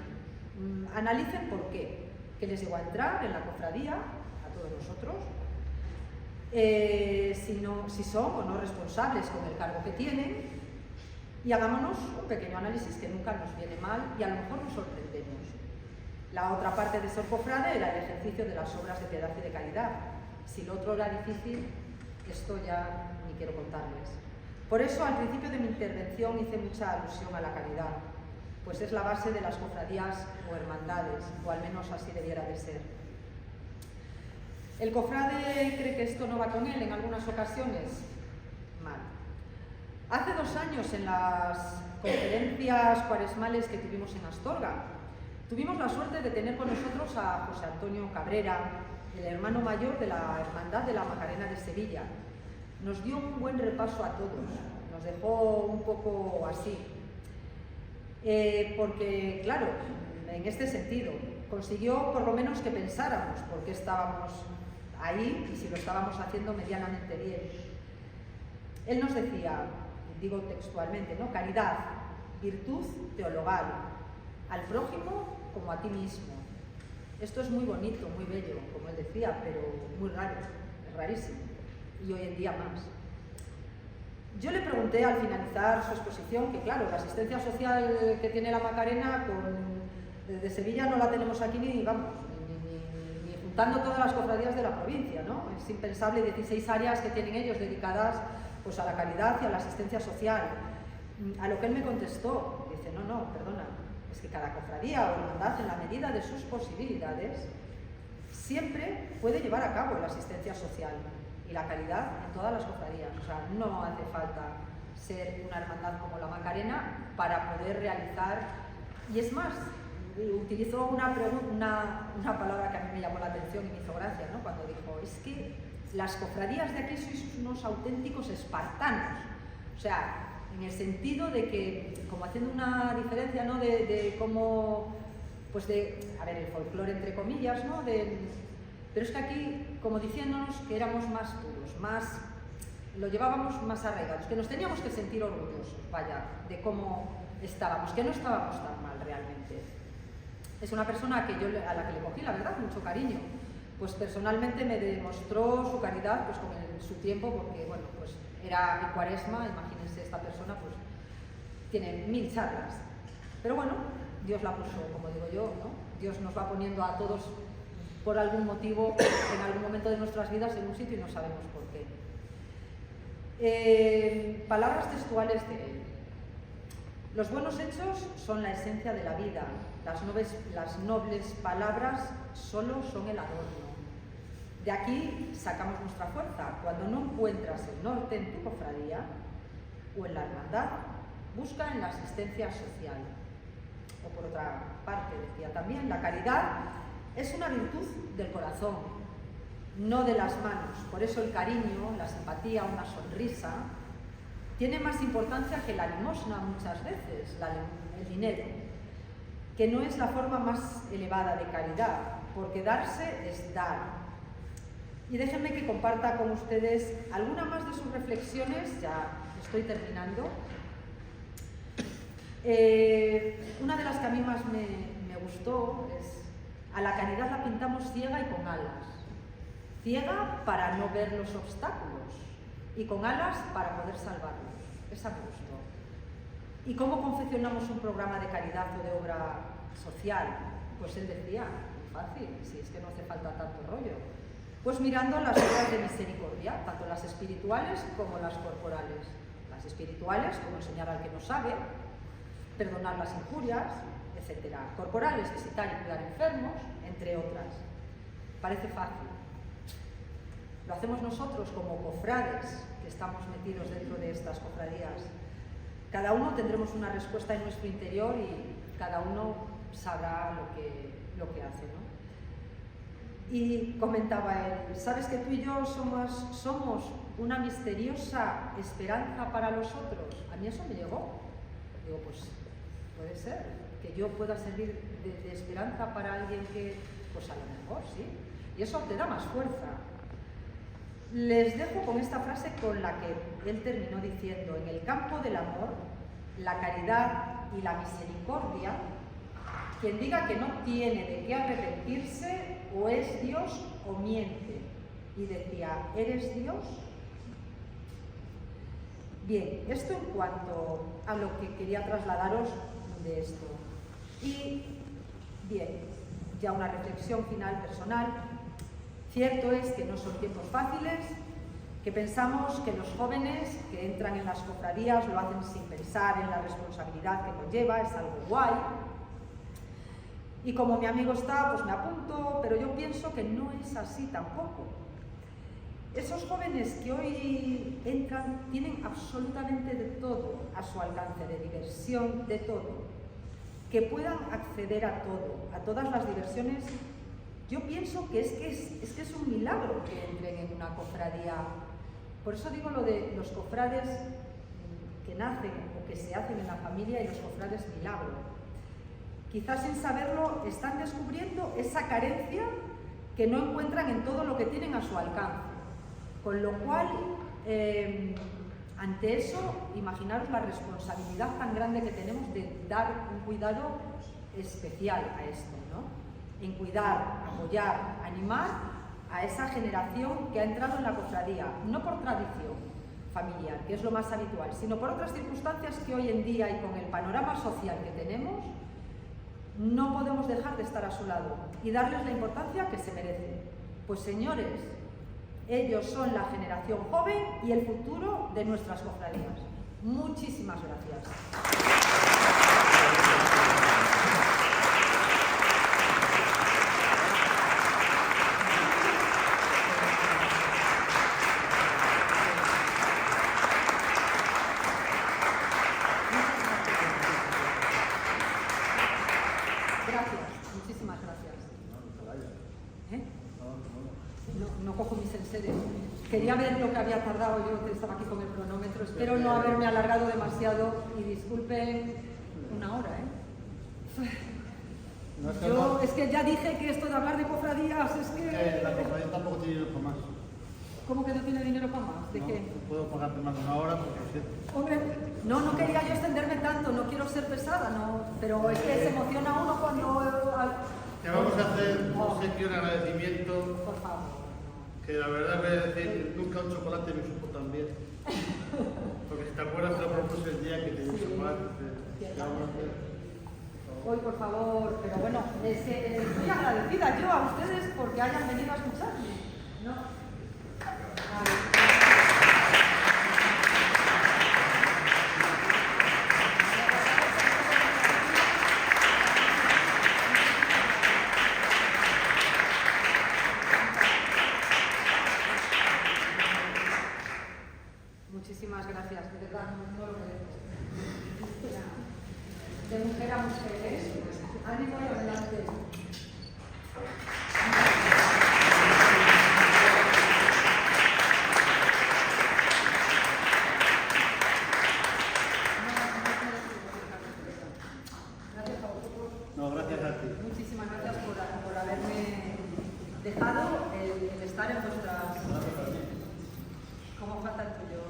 Analicen por qué les llevó a entrar en la cofradía, a todos nosotros, si son o no responsables con el cargo que tienen, y hagámonos un pequeño análisis que nunca nos viene mal y a lo mejor nos sorprendemos. La otra parte de ser cofrade era el ejercicio de las obras de piedad y de caridad. Si lo otro era difícil, esto ya ni quiero contarles. Por eso, al principio de mi intervención hice mucha alusión a la caridad, pues es la base de las cofradías o hermandades, o al menos así debiera de ser. ¿El cofrade cree que esto no va con él en algunas ocasiones? Mal. Hace 2 años, en las conferencias cuaresmales que tuvimos en Astorga, tuvimos la suerte de tener con nosotros a José Antonio Cabrera, el hermano mayor de la Hermandad de la Macarena de Sevilla. Nos dio un buen repaso a todos, nos dejó un poco así, porque, claro, en este sentido, consiguió por lo menos que pensáramos por qué estábamos ahí y si lo estábamos haciendo medianamente bien. Él nos decía, digo textualmente, ¿no? Caridad, virtud teologal, al prójimo como a ti mismo. Esto es muy bonito, muy bello, como él decía, pero muy raro, es rarísimo. Y hoy en día más. Yo le pregunté al finalizar su exposición que, claro, la asistencia social que tiene la Macarena desde Sevilla no la tenemos aquí ni juntando todas las cofradías de la provincia, ¿no? Es impensable 16 áreas que tienen ellos dedicadas pues, a la caridad y a la asistencia social. A lo que él me contestó, dice, no, perdona, es que cada cofradía o hermandad, en la medida de sus posibilidades, siempre puede llevar a cabo la asistencia social y la caridad en todas las cofradías. O sea, no hace falta ser una hermandad como la Macarena para poder realizar, y es más, utilizó una palabra que a mí me llamó la atención y me hizo gracia, ¿no? Cuando dijo, es que las cofradías de aquí sois unos auténticos espartanos, o sea, en el sentido de que, como haciendo una diferencia, ¿no? de cómo, pues a ver, el folclore entre comillas, ¿no? Pero es que aquí, como diciéndonos que éramos más puros, lo llevábamos más arraigados, que nos teníamos que sentir orgullosos, vaya, de cómo estábamos, que no estábamos tan mal realmente. Es una persona a la que le cogí, la verdad, mucho cariño. Pues personalmente me demostró su caridad pues, con su tiempo, porque bueno, pues era en Cuaresma, imagínense, esta persona pues tiene 1000 charlas. Pero bueno, Dios la puso, como digo yo, ¿no? Dios nos va poniendo a todos por algún motivo, en algún momento de nuestras vidas, en un sitio y no sabemos por qué. Palabras textuales de él. Los buenos hechos son la esencia de la vida. Las nobles palabras solo son el adorno. De aquí sacamos nuestra fuerza. Cuando no encuentras el norte en tu cofradía o en la hermandad, busca en la asistencia social. O por otra parte, decía también, la caridad es una virtud del corazón, no de las manos. Por eso el cariño, la simpatía, una sonrisa, tiene más importancia que la limosna muchas veces, el dinero, que no es la forma más elevada de caridad, porque darse es dar. Y déjenme que comparta con ustedes alguna más de sus reflexiones, ya estoy terminando. Una de las que a mí más me gustó es: a la caridad la pintamos ciega y con alas. Ciega para no ver los obstáculos y con alas para poder salvarlos. Esa me gustó. ¿Y cómo confeccionamos un programa de caridad o de obra social? Pues él decía, muy fácil, si es que no hace falta tanto rollo. Pues mirando las obras de misericordia, tanto las espirituales como las corporales. Las espirituales, como enseñar al que no sabe, perdonar las injurias, etc. Corporales, visitar y cuidar enfermos, entre otras. Parece fácil. Lo hacemos nosotros como cofrades que estamos metidos dentro de estas cofradías. Cada uno tendremos una respuesta en nuestro interior y cada uno sabrá lo que hace, ¿no? Y comentaba él, ¿sabes que tú y yo somos una misteriosa esperanza para los otros? A mí eso me llegó. Digo, pues puede ser que yo pueda servir de esperanza para alguien que, pues a lo mejor, sí. Y eso te da más fuerza. Les dejo con esta frase con la que él terminó diciendo: en el campo del amor, la caridad y la misericordia, quien diga que no tiene de qué arrepentirse, o es Dios o miente. Y decía, ¿eres Dios? Bien, esto en cuanto a lo que quería trasladaros de esto. Y bien, ya una reflexión final personal. Cierto es que no son tiempos fáciles, que pensamos que los jóvenes que entran en las cofradías lo hacen sin pensar en la responsabilidad que conlleva, es algo guay. Y como mi amigo está, pues me apunto, pero yo pienso que no es así tampoco. Esos jóvenes que hoy entran tienen absolutamente de todo a su alcance, de diversión, de todo. Que puedan acceder a todo, a todas las diversiones. Yo pienso que es un milagro que entren en una cofradía. Por eso digo lo de los cofrades que nacen o que se hacen en la familia y los cofrades milagro. Quizás sin saberlo están descubriendo esa carencia que no encuentran en todo lo que tienen a su alcance. Con lo cual, ante eso, imaginaros la responsabilidad tan grande que tenemos de dar un cuidado especial a esto, ¿no? En cuidar, apoyar, animar a esa generación que ha entrado en la cofradía, no por tradición familiar, que es lo más habitual, sino por otras circunstancias que hoy en día y con el panorama social que tenemos, no podemos dejar de estar a su lado y darles la importancia que se merecen. Pues señores, ellos son la generación joven y el futuro de nuestras cofradías. Muchísimas gracias. quería ver lo que había tardado yo, que estaba aquí con el cronómetro. Espero no haberme alargado demasiado y disculpen una hora, Yo es que ya dije que esto de hablar de cofradías es que... La cofradía tampoco tiene dinero para más. ¿Cómo que no tiene dinero para más? ¿De qué? No puedo pagarte más de una hora porque lo siento. Hombre, no quería yo extenderme tanto, no quiero ser pesada, no, pero es que se emociona uno cuando... Te vamos a hacer un obsequio en agradecimiento, Por favor. que la verdad voy a decir que nunca un chocolate me supo tan bien. Porque si te acuerdas te lo propuse el día que te di chocolate. Te vamos a hacer. Hoy, por favor, pero bueno, es que estoy agradecida yo a ustedes porque hayan venido a escucharme. ¿No? A ver. Muchísimas gracias, de verdad, no lo merezco. De mujer a mujer, ánimo y adelante. Gracias a vosotros. No, gracias a ti. Muchísimas gracias por haberme dejado el estar en vuestras... ¿Cómo falta el tuyo?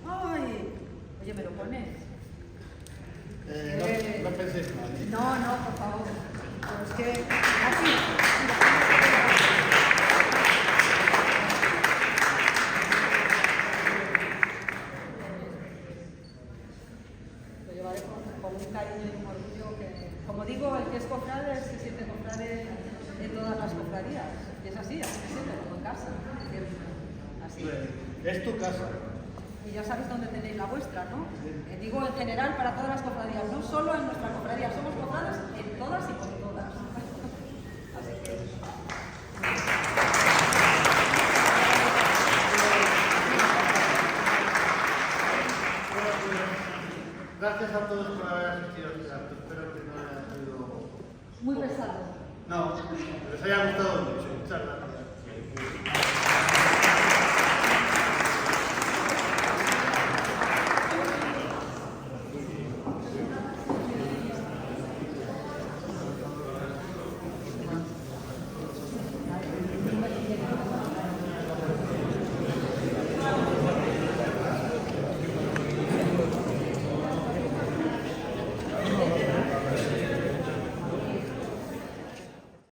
¡Ay! Oye, ¿me lo pones? No penséis mal. No, por favor. Pero es que... Aquí. Lo llevaré con un cariño y un orgullo que... Como digo, el que es cofrade se siente cofrade en todas las cofradías. Y es así se siente, como en casa. Así. Es tu casa. Y ya sabéis dónde tenéis la vuestra, ¿no? Digo en general para todas las cofradías, no solo en nuestra cofradía, somos cofrades en todas y con todas. Así que... Gracias a todos por haber asistido a este acto. Espero que no haya sido... Muy pesado. No, que les haya gustado mucho. Muchas gracias.